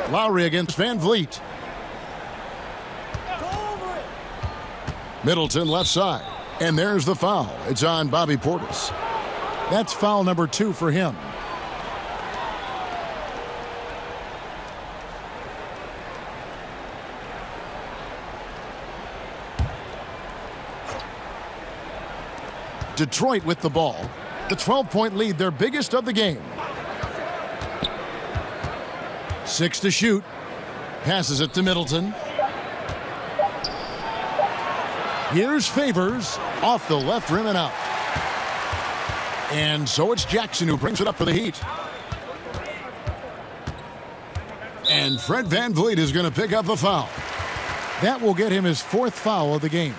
S3: Lowry against Van Vliet. Middleton left side. And there's the foul. It's on Bobby Portis. That's foul number 2 for him. Detroit with the ball. The 12-point lead, their biggest of the game. 6 to shoot. Passes it to Middleton. Here's Favors off the left rim and out. And so it's Jackson who brings it up for the Heat. And Fred VanVleet is going to pick up the foul. That will get him his 4th foul of the game.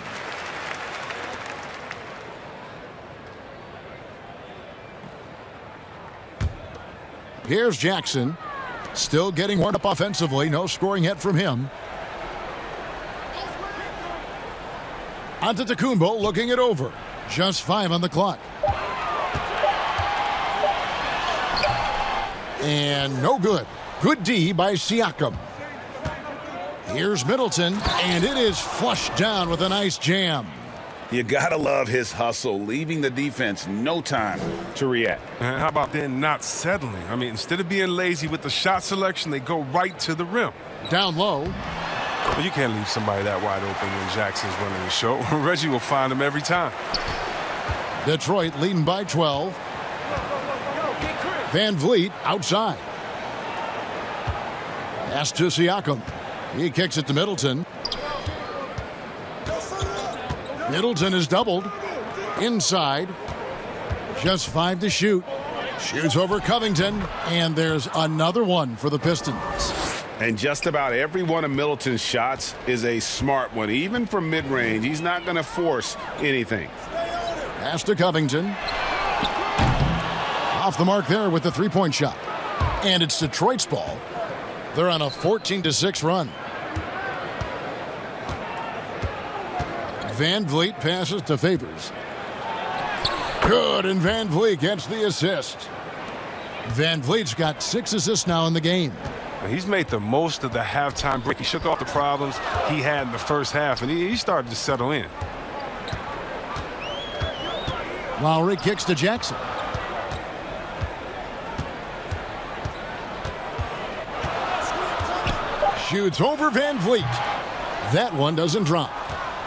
S3: Here's Jackson. Still getting warmed up offensively. No scoring yet from him. Antetokounmpo looking it over. Just 5 on the clock. And no good. Good D by Siakam. Here's Middleton, and it is flushed down with a nice jam.
S8: You gotta love his hustle, leaving the defense no time to react.
S6: And how about then not settling? I mean, instead of being lazy with the shot selection, they go right to the rim.
S3: Down low.
S6: Well, you can't leave somebody that wide open when Jackson's running the show. Reggie will find him every time.
S3: Detroit leading by 12. VanVleet outside. Pass to Siakam. He kicks it to Middleton. Middleton is doubled. Inside. Just 5 to shoot. Shoots over Covington. And there's another one for the Pistons.
S8: And just about every one of Middleton's shots is a smart one. Even from mid-range, he's not going to force anything.
S3: Pass to Covington. Off the mark there with the 3-point shot. And it's Detroit's ball. They're on a 14-6 run. VanVleet passes to Favors. Good, and VanVleet gets the assist. VanVleet's got 6 assists now in the game.
S6: He's made the most of the halftime break. He shook off the problems he had in the first half, and he started to settle in.
S3: Lowry kicks to Jackson. Shoots over VanVleet. That one doesn't drop.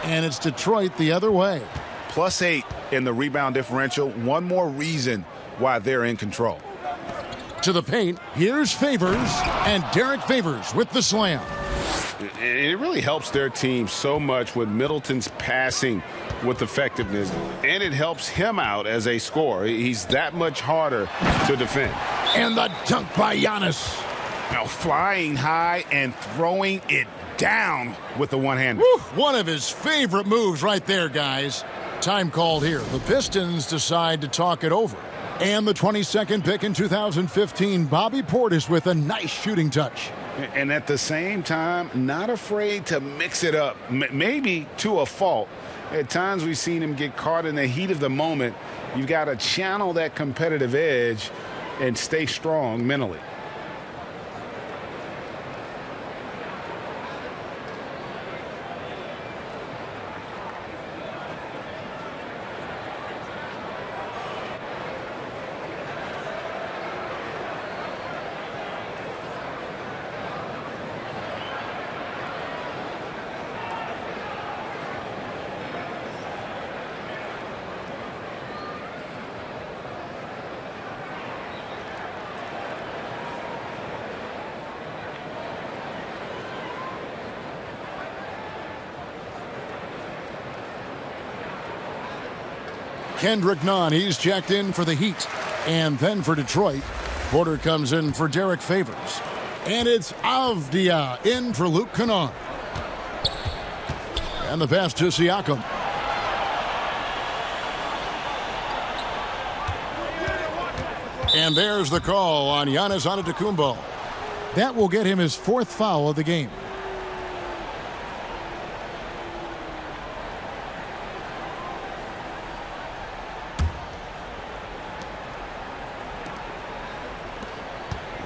S3: And it's Detroit the other way.
S8: +8 in the rebound differential. One more reason why they're in control.
S3: To the paint, here's Favors, and Derek Favors with the slam.
S8: And it really helps their team so much with Middleton's passing with effectiveness, and it helps him out as a scorer. He's that much harder to defend.
S3: And the dunk by Giannis.
S8: Now flying high and throwing it down with the one-hander.
S3: One of his favorite moves right there, guys. Time called here. The Pistons decide to talk it over. And the 22nd pick in 2015, Bobby Portis with a nice shooting touch.
S8: And at the same time, not afraid to mix it up, maybe to a fault. At times we've seen him get caught in the heat of the moment. You've got to channel that competitive edge and stay strong mentally.
S3: Kendrick Nunn, he's checked in for the Heat. And then for Detroit, Porter comes in for Derek Favors. And it's Avdia in for Luke Kennard. And the pass to Siakam. And there's the call on Giannis Antetokounmpo. That will get him his 4th foul of the game.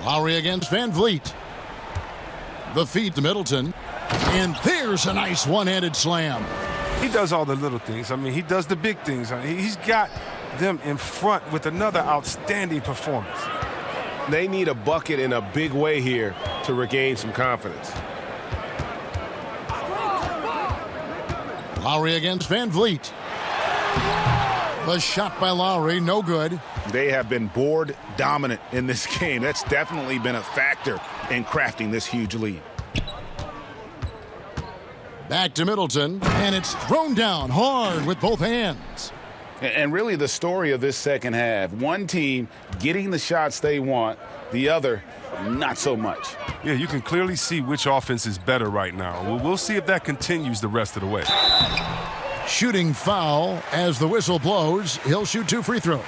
S3: Lowry against VanVleet. The feed to Middleton. And there's a nice one-handed slam.
S6: He does all the little things. I mean, he does the big things. He's got them in front with another outstanding performance.
S8: They need a bucket in a big way here to regain some confidence.
S3: Lowry against VanVleet. The shot by Lowry, no good.
S8: They have been board dominant in this game. That's definitely been a factor in crafting this huge lead.
S3: Back to Middleton, and it's thrown down hard with both hands.
S8: And really the story of this second half, one team getting the shots they want, the other not so much.
S6: Yeah, you can clearly see which offense is better right now. We'll see if that continues the rest of the way.
S3: Shooting foul as the whistle blows. He'll shoot 2 free throws.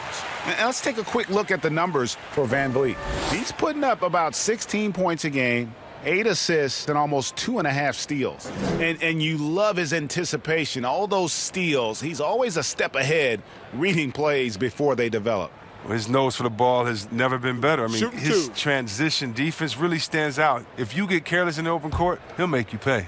S8: Now let's take a quick look at the numbers for Van Vliet. He's putting up about 16 points a game, 8 assists, and almost 2.5 steals. And you love his anticipation. All those steals, he's always a step ahead, reading plays before they develop.
S6: His nose for the ball has never been better. I mean,
S7: Shooting
S6: his
S7: 2.
S6: transition defense really stands out. If you get careless in the open court, he'll make you pay.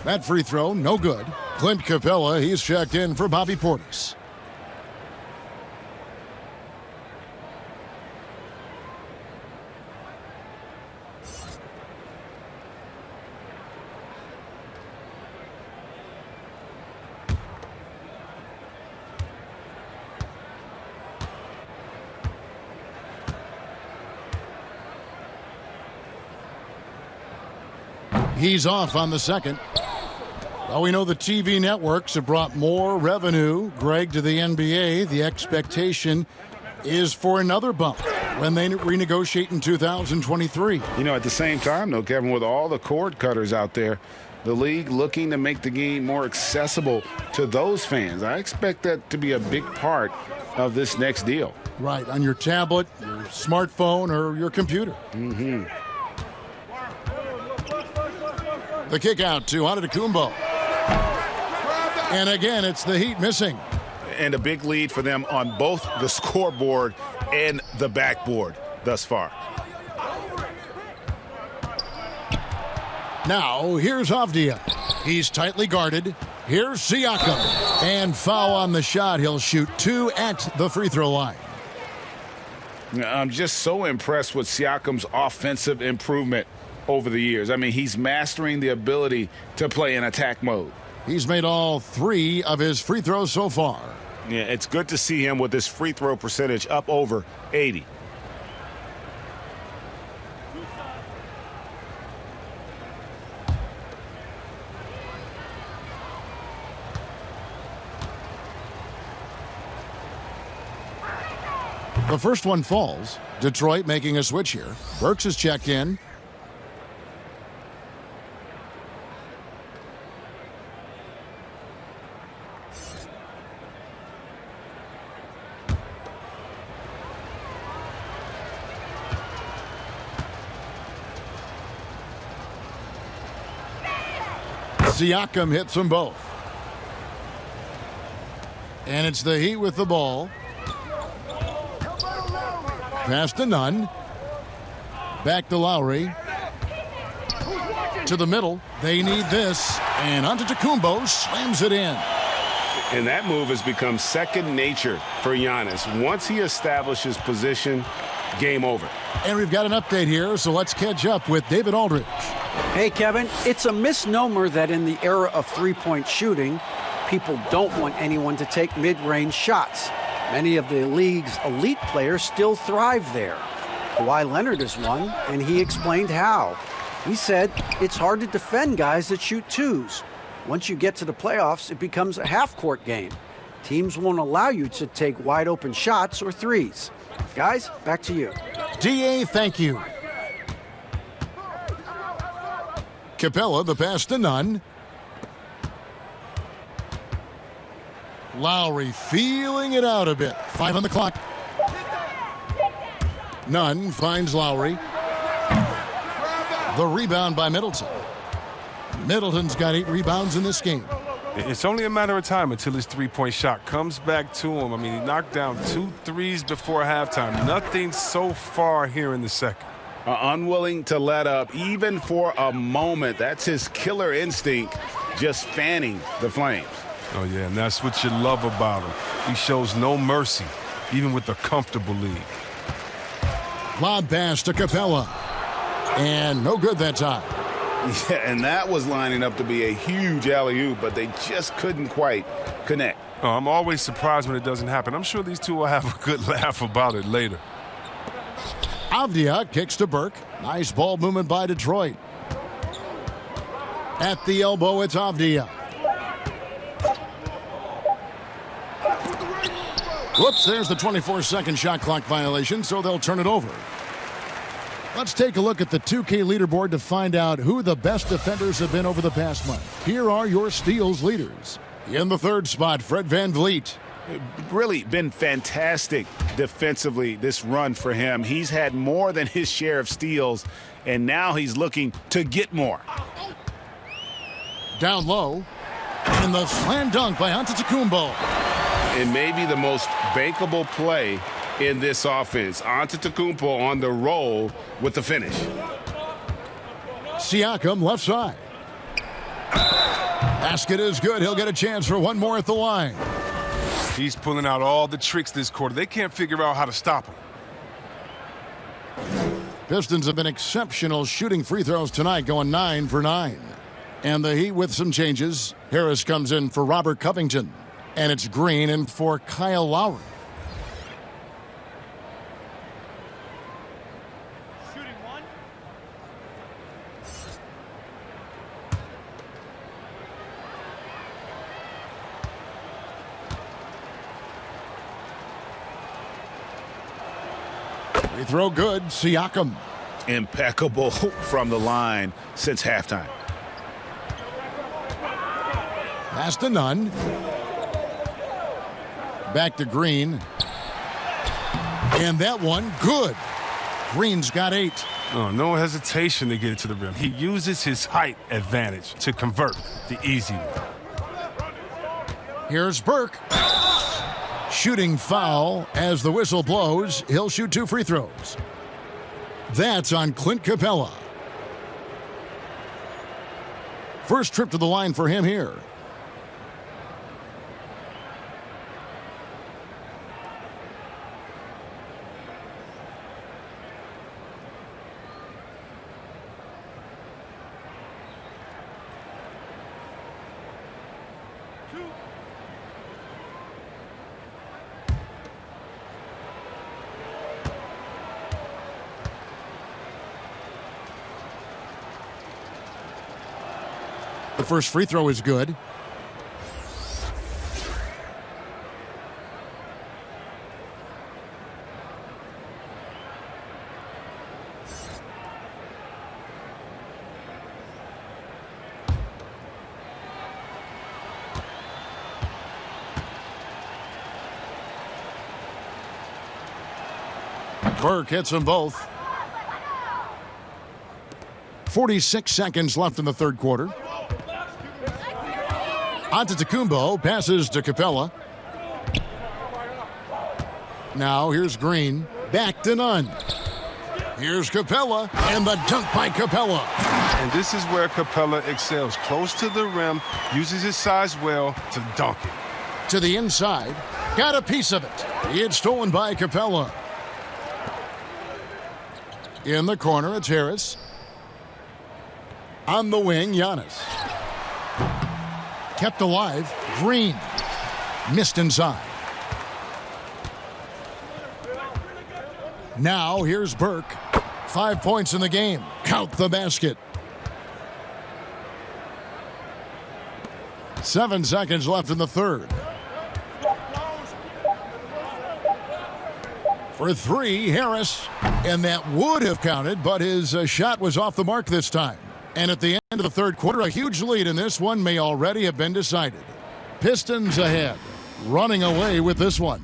S3: That free throw, no good. Clint Capella, he's checked in for Bobby Portis. He's off on the second. Well, we know the TV networks have brought more revenue, Greg, to the NBA. The expectation is for another bump when they renegotiate in 2023.
S8: You know, at the same time, though, Kevin, with all the cord cutters out there, the league looking to make the game more accessible to those fans. I expect that to be a big part of this next deal.
S3: Right, on your tablet, your smartphone, or your computer.
S8: Mm-hmm.
S3: The kick out to Antetokounmpo. And again, it's the Heat missing.
S8: And a big lead for them on both the scoreboard and the backboard thus far.
S3: Now, here's Avdia. He's tightly guarded. Here's Siakam. And foul on the shot. He'll shoot 2 at the free throw line.
S8: I'm just so impressed with Siakam's offensive improvement over the years. I mean, he's mastering the ability to play in attack mode.
S3: He's made all 3 of his free throws so far.
S8: Yeah, it's good to see him with his free throw percentage up over 80.
S3: The first one falls. Detroit making a switch here. Burks is checked in. Siakam hits them both. And it's the Heat with the ball. Pass to Nunn. Back to Lowry. To the middle. They need this. And Antetokounmpo slams it in.
S8: And that move has become second nature for Giannis. Once he establishes position, game over.
S3: And we've got an update here, so let's catch up with David Aldridge.
S4: Hey, Kevin, it's a misnomer that in the era of three-point shooting, people don't want anyone to take mid-range shots. Many of the league's elite players still thrive there. Kawhi Leonard is one, and he explained how. He said it's hard to defend guys that shoot twos. Once you get to the playoffs, it becomes a half-court game. Teams won't allow you to take wide-open shots or threes. Guys, back to you.
S3: DA, thank you. Capella, the pass to Nunn. Lowry feeling it out a bit. 5 on the clock. Nunn finds Lowry. The rebound by Middleton. Middleton's got 8 rebounds in this game.
S6: It's only a matter of time until his three-point shot comes back to him. I mean, he knocked down 2 threes before halftime. Nothing so far here in the second.
S8: Unwilling to let up even for a moment. That's his killer instinct, just fanning the flames.
S6: Oh, yeah, and that's what you love about him. He shows no mercy, even with a comfortable lead.
S3: Lob pass to Capella. And no good that time.
S8: Yeah, and that was lining up to be a huge alley-oop, but they just couldn't quite connect.
S6: Oh, I'm always surprised when it doesn't happen. I'm sure these two will have a good laugh about it later.
S3: Avdia kicks to Burke. Nice ball movement by Detroit. At the elbow, it's Avdia. Whoops, there's the 24-second shot clock violation, so they'll turn it over. Let's take a look at the 2K leaderboard to find out who the best defenders have been over the past month. Here are your steals leaders. In the third spot, Fred VanVleet.
S8: Really been fantastic defensively this run for him. He's had more than his share of steals, and now he's looking to get more.
S3: Down low, and the slam dunk by Antetokounmpo.
S8: It may be the most bankable play in this offense. Antetokounmpo on the roll with the finish.
S3: Siakam left side. Basket is good. He'll get a chance for one more at the line.
S6: He's pulling out all the tricks this quarter. They can't figure out how to stop him.
S3: Pistons have been exceptional shooting free throws tonight, going 9 for 9. And the Heat with some changes. Harris comes in for Robert Covington. And it's Green in for Kyle Lowry.
S14: Shooting one.
S3: Free throw good. Siakam.
S8: Impeccable from the line since halftime.
S3: Pass to Nunn. Back to Green. And that one, good. Green's got 8.
S6: Oh, no hesitation to get it to the rim. He uses his height advantage to convert the easy one.
S3: Here's Burke. Shooting foul as the whistle blows. He'll shoot 2 free throws. That's on Clint Capella. First trip to the line for him here. The first free throw is good. Burke hits them both. 46 seconds left in the third quarter. Antetokounmpo passes to Capella. Now here's Green. Back to Nunn. Here's Capella, and the dunk by Capella.
S6: And this is where Capella excels. Close to the rim, uses his size well to dunk it.
S3: To the inside. Got a piece of it. It's stolen by Capella. In the corner, it's Harris. On the wing, Giannis. Kept alive, Green. Missed inside. Now here's Burke. 5 points in the game. Count the basket. 7 seconds left in the third. For 3, Harris. And that would have counted, but his shot was off the mark this time. And at the end of the third quarter, a huge lead in this one may already have been decided. Pistons ahead, running away with this one.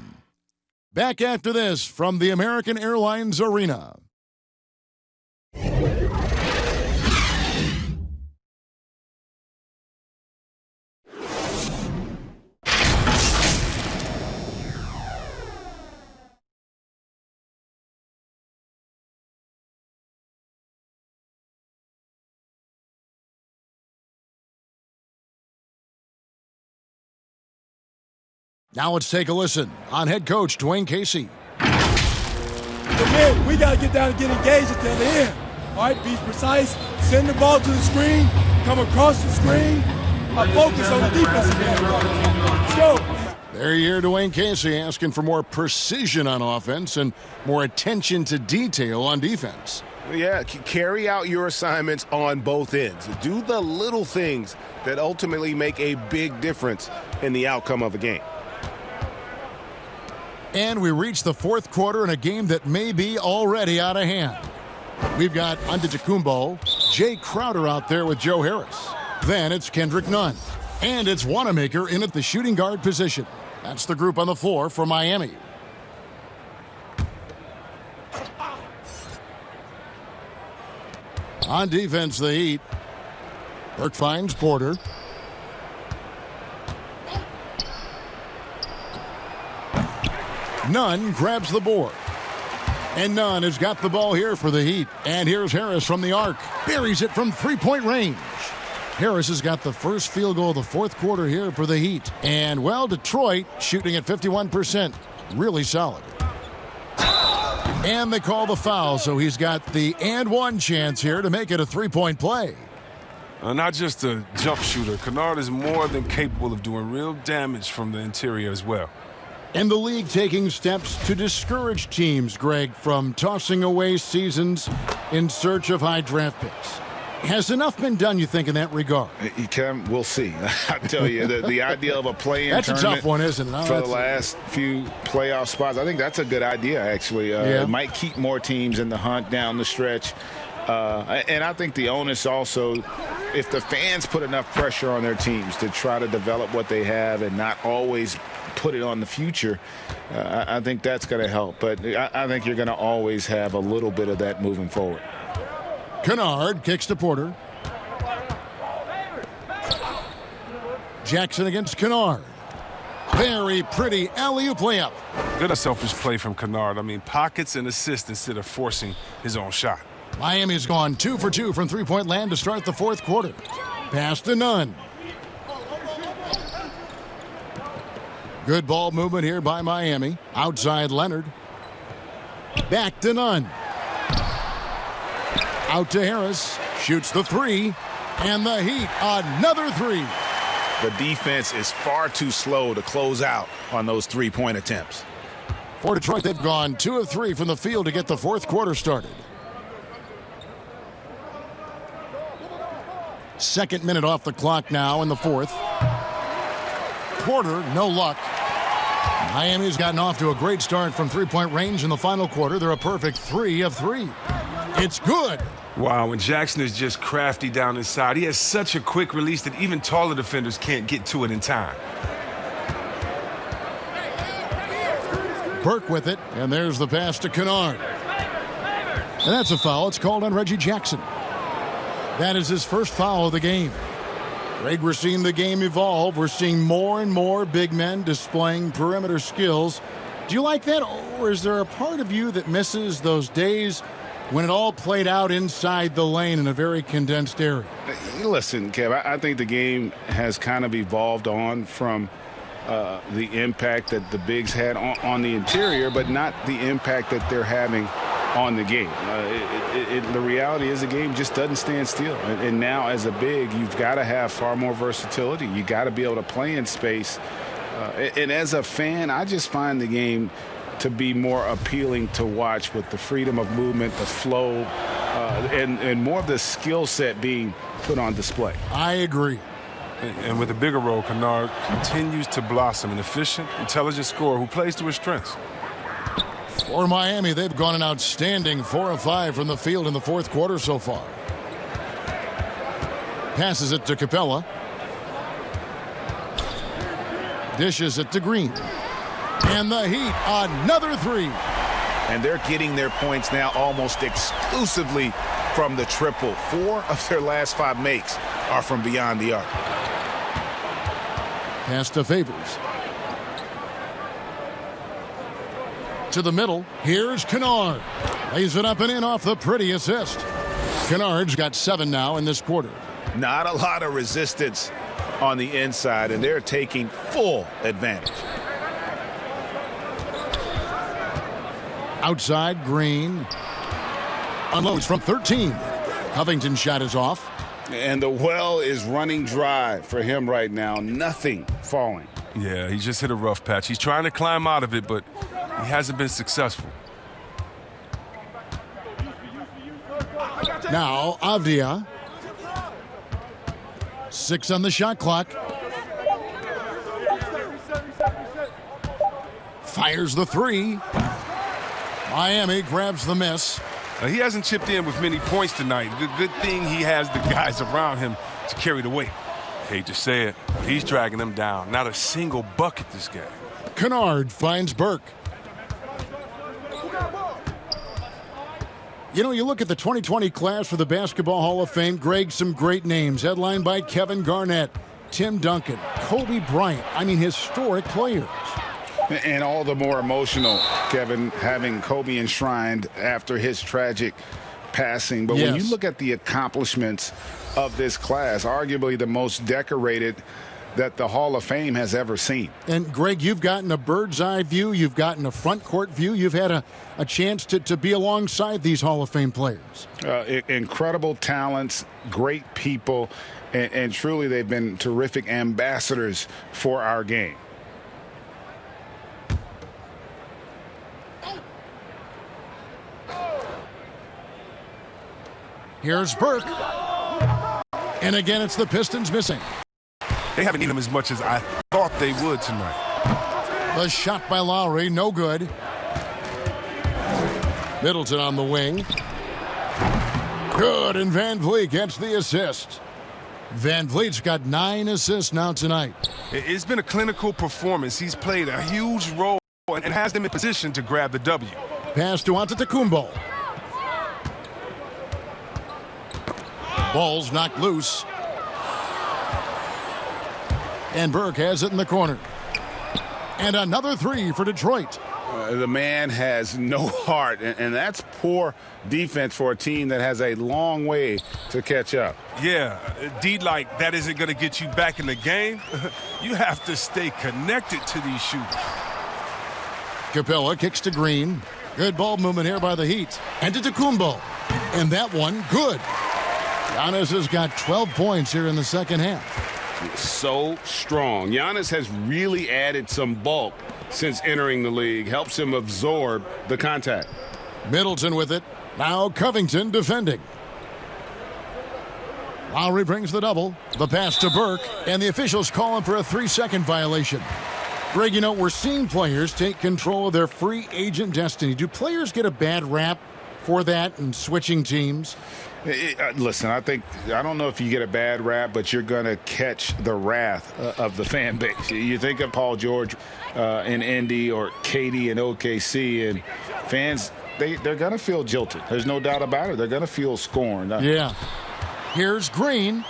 S3: Back after this from the American Airlines Arena. Now let's take a listen on head coach Dwayne Casey.
S7: But man, we got to get down and get engaged until the end.
S14: right, be precise, send the ball to the screen, come across the screen, focus on the defensive end. Let's go.
S3: There you hear Dwayne Casey asking for more precision on offense and more attention to detail on defense.
S8: Yeah, carry out your assignments on both ends. Do the little things that ultimately make a big difference in the outcome of a game.
S3: And we reach the fourth quarter in a game that may be already out of hand. We've got Antetokounmpo, Jay Crowder out there with Joe Harris. Then it's Kendrick Nunn. And it's Wanamaker in at the shooting guard position. That's the group on the floor for Miami. On defense, the Heat. Burke finds Porter. Nunn grabs the board. And Nunn has got the ball here for the Heat. And here's Harris from the arc. Buries it from three-point range. Harris has got the first field goal of the fourth quarter here for the Heat. And, well, Detroit shooting at 51%. Really solid. And they call the foul, so he's got the and one chance here to make it a three-point play.
S6: Not just a jump shooter. Kennard is more than capable of doing real damage from the interior as well.
S3: And the league taking steps to discourage teams, Greg, from tossing away seasons in search of high draft picks. Has enough been done, you think, in that regard?
S8: We'll see. I tell you, the idea of a play-in
S3: that's
S8: tournament
S3: a tough one, isn't it? No,
S8: for the last few playoff spots, I think that's a good idea, actually. It might keep more teams in the hunt down the stretch. And I think the onus also, if the fans put enough pressure on their teams to try to develop what they have and not always put it on the future, I think that's going to help. But I think you're going to always have a little bit of that moving forward.
S3: Kennard kicks to Porter. Jackson against Kennard. Very pretty alley-oop layup.
S6: Good selfish play from Kennard. I mean, pockets and assists instead of forcing his own shot.
S3: Miami's gone 2 for 2 from three-point land to start the fourth quarter. Pass to Nunn. Good ball movement here by Miami. Outside Leonard. Back to Nunn. Out to Harris. Shoots the three. And the Heat, another three.
S8: The defense is far too slow to close out on those three-point attempts.
S3: For Detroit, they've gone 2 of 3 from the field to get the fourth quarter started. Second minute off the clock now in the fourth. Porter, no luck. Miami's gotten off to a great start from three-point range in the final quarter. They're a perfect 3 of 3. It's good.
S6: Wow, and Jackson is just crafty down inside. He has such a quick release that even taller defenders can't get to it in time.
S3: Burke with it, and there's the pass to Kennard. And that's a foul. It's called on Reggie Jackson. That is his first foul of the game. Greg, we're seeing the game evolve. We're seeing more and more big men displaying perimeter skills. Do you like that, or is there a part of you that misses those days when it all played out inside the lane in a very condensed area?
S8: Listen, Kev, I think the game has kind of evolved on from the impact that the bigs had on the interior, but not the impact that they're having on the game. The reality is the game just doesn't stand still. And now as a big, you've got to have far more versatility. You got to be able to play in space. And as a fan, I just find the game to be more appealing to watch with the freedom of movement, the flow, and more of the skill set being put on display.
S3: I agree.
S6: And with a bigger role, Kennard continues to blossom, an efficient, intelligent scorer who plays to his strengths.
S3: For Miami, they've gone an outstanding 4 of 5 from the field in the fourth quarter so far. Passes it to Capella. Dishes it to Green. And the Heat, another three.
S8: And they're getting their points now almost exclusively from the triple. 4 of their last 5 makes are from beyond the arc.
S3: Pass to Favors. To the middle. Here's Kennard. Lays it up and in off the pretty assist. Kennard's got 7 now in this quarter.
S8: Not a lot of resistance on the inside, and they're taking full advantage.
S3: Outside, Green. Unloads from 13. Covington's shot is off.
S8: And the well is running dry for him right now. Nothing falling.
S6: Yeah, he just hit a rough patch. He's trying to climb out of it, but he hasn't been successful.
S3: Now, Avdia. 6 on the shot clock. Fires the 3. Miami grabs the miss.
S6: He hasn't chipped in with many points tonight. Good thing he has the guys around him to carry the weight. Hate to say it, he's dragging them down. Not a single bucket this game.
S3: Kennard finds Burke. You know, you look at the 2020 class for the Basketball Hall of Fame, Greg, some great names, headlined by Kevin Garnett, Tim Duncan, Kobe Bryant. I mean, historic players.
S8: And all the more emotional, Kevin, having Kobe enshrined after his tragic passing. But when you look at the accomplishments of this class, arguably the most decorated that the Hall of Fame has ever seen.
S3: And, Greg, you've gotten a bird's eye view. You've gotten a front court view. You've had a chance to be alongside these Hall of Fame players.
S8: Incredible talents, great people, and truly they've been terrific ambassadors for our game.
S3: Here's Burke. And again, it's the Pistons missing.
S6: They haven't needed him as much as I thought they would tonight.
S3: The shot by Lowry, no good. Middleton on the wing. Good, and Van Vliet gets the assist. Van Vliet's got 9 assists now tonight.
S6: It's been a clinical performance. He's played a huge role and has them in position to grab the W.
S3: Pass to Antetokounmpo. Ball's knocked loose. And Burke has it in the corner. And another 3 for Detroit.
S8: The man has no heart, and that's poor defense for a team that has a long way to catch up.
S6: Yeah, D-like, that isn't going to get you back in the game. You have to stay connected to these shooters.
S3: Capella kicks to Green. Good ball movement here by the Heat. And to Antetokounmpo. And that one, good. Giannis has got 12 points here in the second half.
S8: So strong. Giannis has really added some bulk since entering the league. Helps him absorb the contact.
S3: Middleton with it. Now Covington defending. Lowry brings the double. The pass to Burke. And the officials call him for a 3-second violation. Greg, you know, we're seeing players take control of their free agent destiny. Do players get a bad rap for that and switching teams?
S8: Listen, I don't know if you get a bad rap, but you're going to catch the wrath of the fan base. You think of Paul George in Indy or KD in OKC, and fans, they're going to feel jilted. There's no doubt about it. They're going to feel scorned.
S3: Yeah. Here's Green.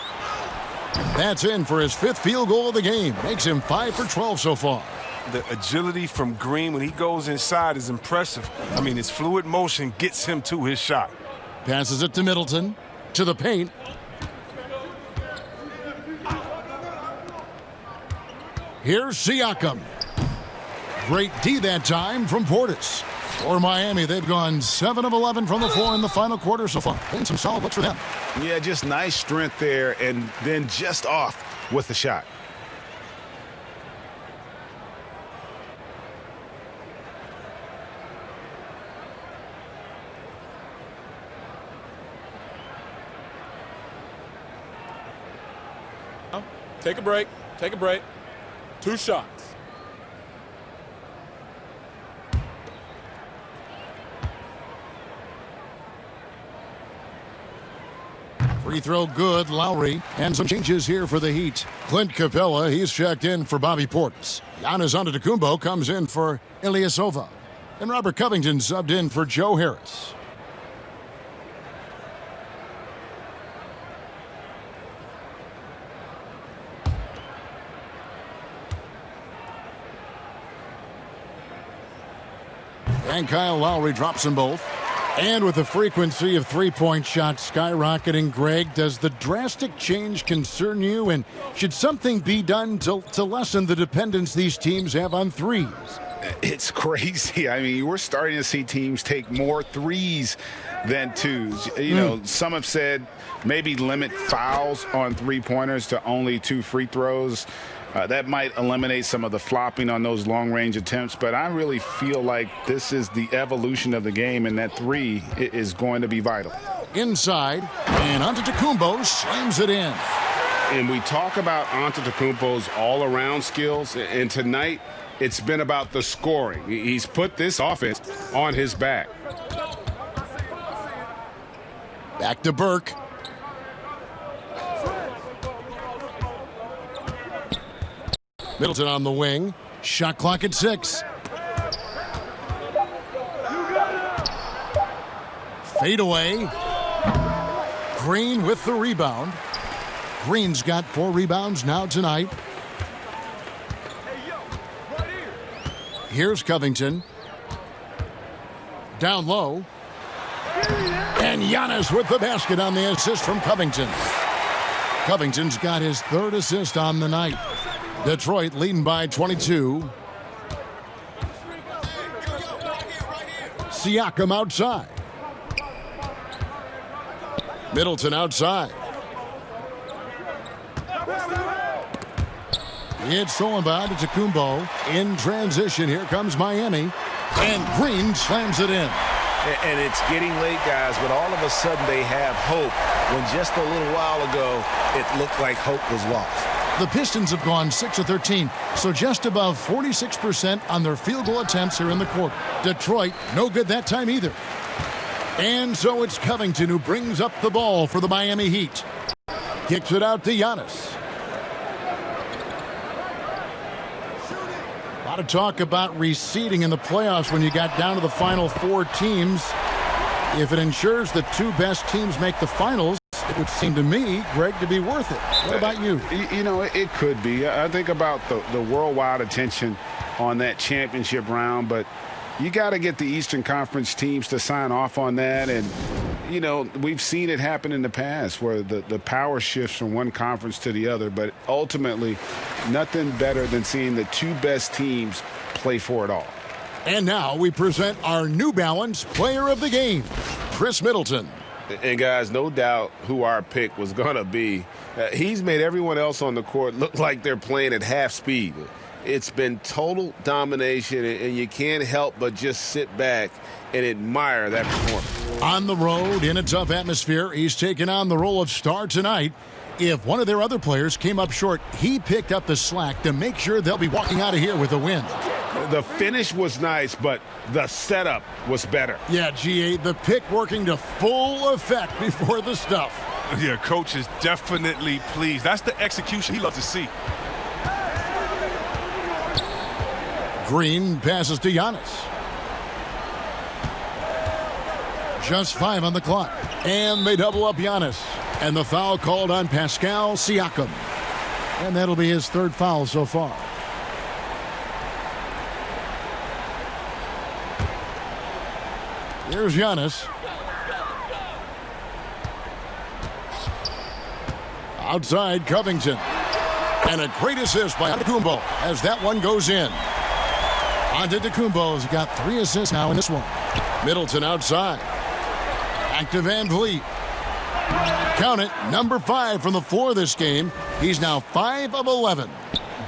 S3: That's in for his 5th field goal of the game. Makes him 5 for 12 so far.
S6: The agility from Green when he goes inside is impressive. I mean, his fluid motion gets him to his shot.
S3: Passes it to Middleton. To the paint. Here's Siakam. Great D that time from Portis. For Miami, they've gone 7 of 11 from the floor in the final quarter so far. Been some solid looks for them.
S8: Yeah, just nice strength there, and then just off with the shot.
S14: Take a break. Take a break. 2 shots.
S3: Free throw good, Lowry. And some changes here for the Heat. Clint Capella, he's checked in for Bobby Portis. Giannis Antetokounmpo comes in for Ilyasova. And Robert Covington subbed in for Joe Harris. And Kyle Lowry drops them both. And with the frequency of three-point shots skyrocketing, Greg, does the drastic change concern you? And should something be done to lessen the dependence these teams have on threes?
S8: It's crazy. I mean, we're starting to see teams take more threes than twos. You know, some have said maybe limit fouls on three-pointers to only 2 free throws. That might eliminate some of the flopping on those long-range attempts, but I really feel like this is the evolution of the game, and that three is going to be vital.
S3: Inside, and Antetokounmpo slams it in.
S8: And we talk about Antetokounmpo's all-around skills, and tonight it's been about the scoring. He's put this offense on his back.
S3: Back to Burke. Middleton on the wing. Shot clock at 6. Fade away. Green with the rebound. Green's got 4 rebounds now tonight. Here's Covington. Down low. And Giannis with the basket on the assist from Covington. Covington's got his 3rd assist on the night. Detroit leading by 22. Siakam outside. Middleton outside. It's stolen by Antetokounmpo. In transition, here comes Miami. And Green slams it in.
S15: And it's getting late, guys, but all of a sudden they have hope when just a little while ago it looked like hope was lost.
S3: The Pistons have gone 6 of 13, so just above 46% on their field goal attempts here in the quarter. Detroit, no good that time either. And so it's Covington who brings up the ball for the Miami Heat. Kicks it out to Giannis. A lot of talk about reseeding in the playoffs when you got down to the final 4 teams. If it ensures the 2 best teams make the finals, it would seem to me, Greg, to be worth it. What about you?
S8: You know, it could be. I think about the worldwide attention on that championship round, but you got to get the Eastern Conference teams to sign off on that. And, you know, we've seen it happen in the past where the power shifts from one conference to the other, but ultimately nothing better than seeing the 2 best teams play for it all.
S3: And now we present our New Balance Player of the Game, Chris Middleton.
S8: And, guys, no doubt who our pick was going to be. He's made everyone else on the court look like they're playing at half speed. It's been total domination, and you can't help but just sit back and admire that performance.
S3: On the road, in a tough atmosphere, he's taken on the role of star tonight. If one of their other players came up short, he picked up the slack to make sure they'll be walking out of here with a win.
S8: The finish was nice, but the setup was better.
S3: Yeah, GA, the pick working to full effect before the stuff.
S6: Yeah, coach is definitely pleased. That's the execution he loves to see.
S3: Green passes to Giannis. Just 5 on the clock. And they double up Giannis. And the foul called on Pascal Siakam. And that'll be his 3rd foul so far. Here's Giannis. Outside Covington. And a great assist by Antetokounmpo as that one goes in. Antetokounmpo's got 3 assists now in this one. Middleton outside. Back to Van Vliet. Count it, number 5 from the floor this game. He's now 5 of 11.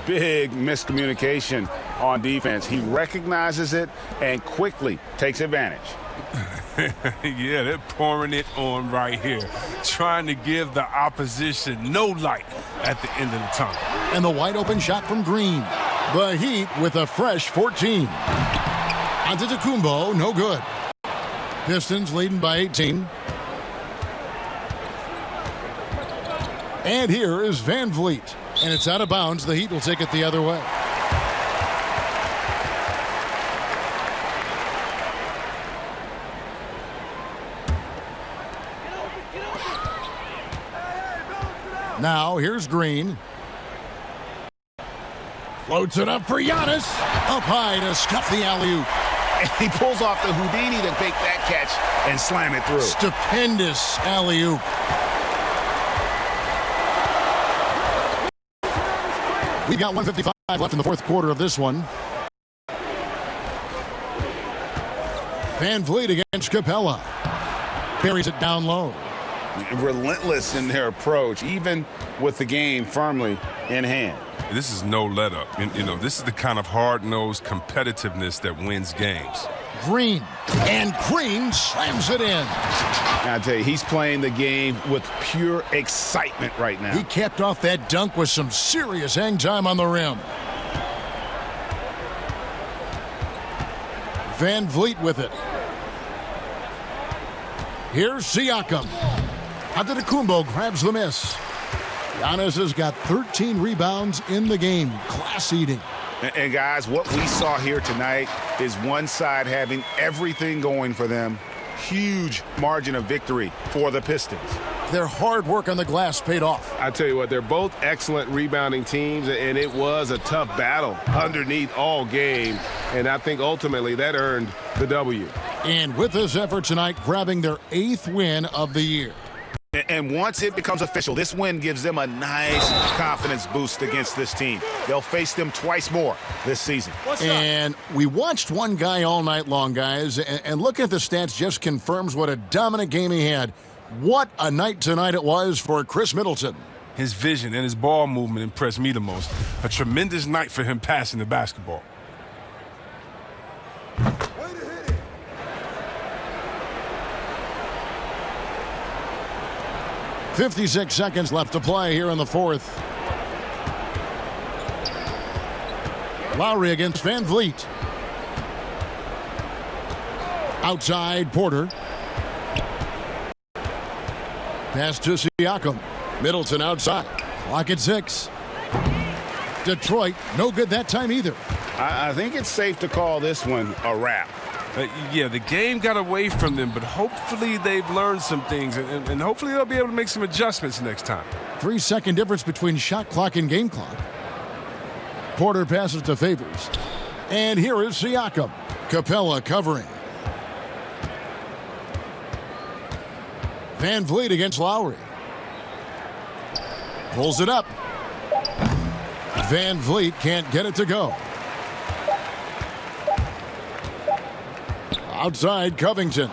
S8: Big miscommunication on defense. He recognizes it and quickly takes advantage.
S6: Yeah, they're pouring it on right here, trying to give the opposition no light at the end of the tunnel.
S3: And the wide open shot from Green. The Heat with a fresh 14. Antetokounmpo, no good. Pistons leading by 18. And here is Van Vliet. And it's out of bounds. The Heat will take it the other way. Now, here's Green. Floats it up for Giannis. Up high to stuff the alley-oop.
S8: And he pulls off the Houdini to make that catch and slam it through.
S3: Stupendous alley-oop. We've got 1:55 left in the fourth quarter of this one. Van Vliet against Capella. Buries it down low.
S8: Relentless in their approach, even with the game firmly in hand.
S6: This is no let-up. You know, this is the kind of hard-nosed competitiveness that wins games.
S3: Green, and Green slams it in.
S8: I tell you, he's playing the game with pure excitement right now.
S3: He capped off that dunk with some serious hang time on the rim. Van Vliet with it. Here's Siakam. Antetokounmpo grabs the miss. Giannis has got 13 rebounds in the game. Class eating.
S8: And guys, what we saw here tonight is one side having everything going for them. Huge margin of victory for the Pistons.
S3: Their hard work on the glass paid off.
S16: I tell you what, they're both excellent rebounding teams, and it was a tough battle underneath all game, and I think ultimately that earned the W.
S3: And with this effort tonight, grabbing their 8th win of the year.
S8: And once it becomes official, this win gives them a nice confidence boost against this team. They'll face them twice more this season.
S3: And we watched one guy all night long, guys, and looking at the stats just confirms what a dominant game he had. What a night tonight it was for Chris Middleton.
S6: His vision and his ball movement impressed me the most. A tremendous night for him passing the basketball.
S3: 56 seconds left to play here in the fourth. Lowry against Van Vliet. Outside, Porter. Pass to Siakam. Middleton outside. Clock at 6. Detroit, no good that time either.
S8: I think it's safe to call this one a wrap.
S6: Yeah, the game got away from them, but hopefully they've learned some things, and hopefully they'll be able to make some adjustments next time.
S3: 3-second difference between shot clock and game clock. Porter passes to Favors. And here is Siakam. Capella covering. Van Vliet against Lowry. Pulls it up. Van Vliet can't get it to go. Outside, Covington.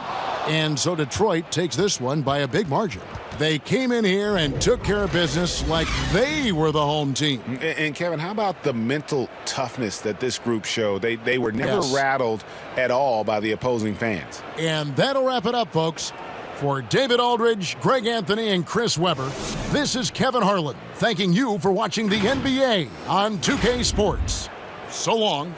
S3: And so Detroit takes this one by a big margin. They came in here and took care of business like they were the home team.
S8: And Kevin, how about the mental toughness that this group showed? They were never rattled at all by the opposing fans.
S3: And that'll wrap it up, folks. For David Aldridge, Greg Anthony, and Chris Webber, this is Kevin Harlan thanking you for watching the NBA on 2K Sports. So long.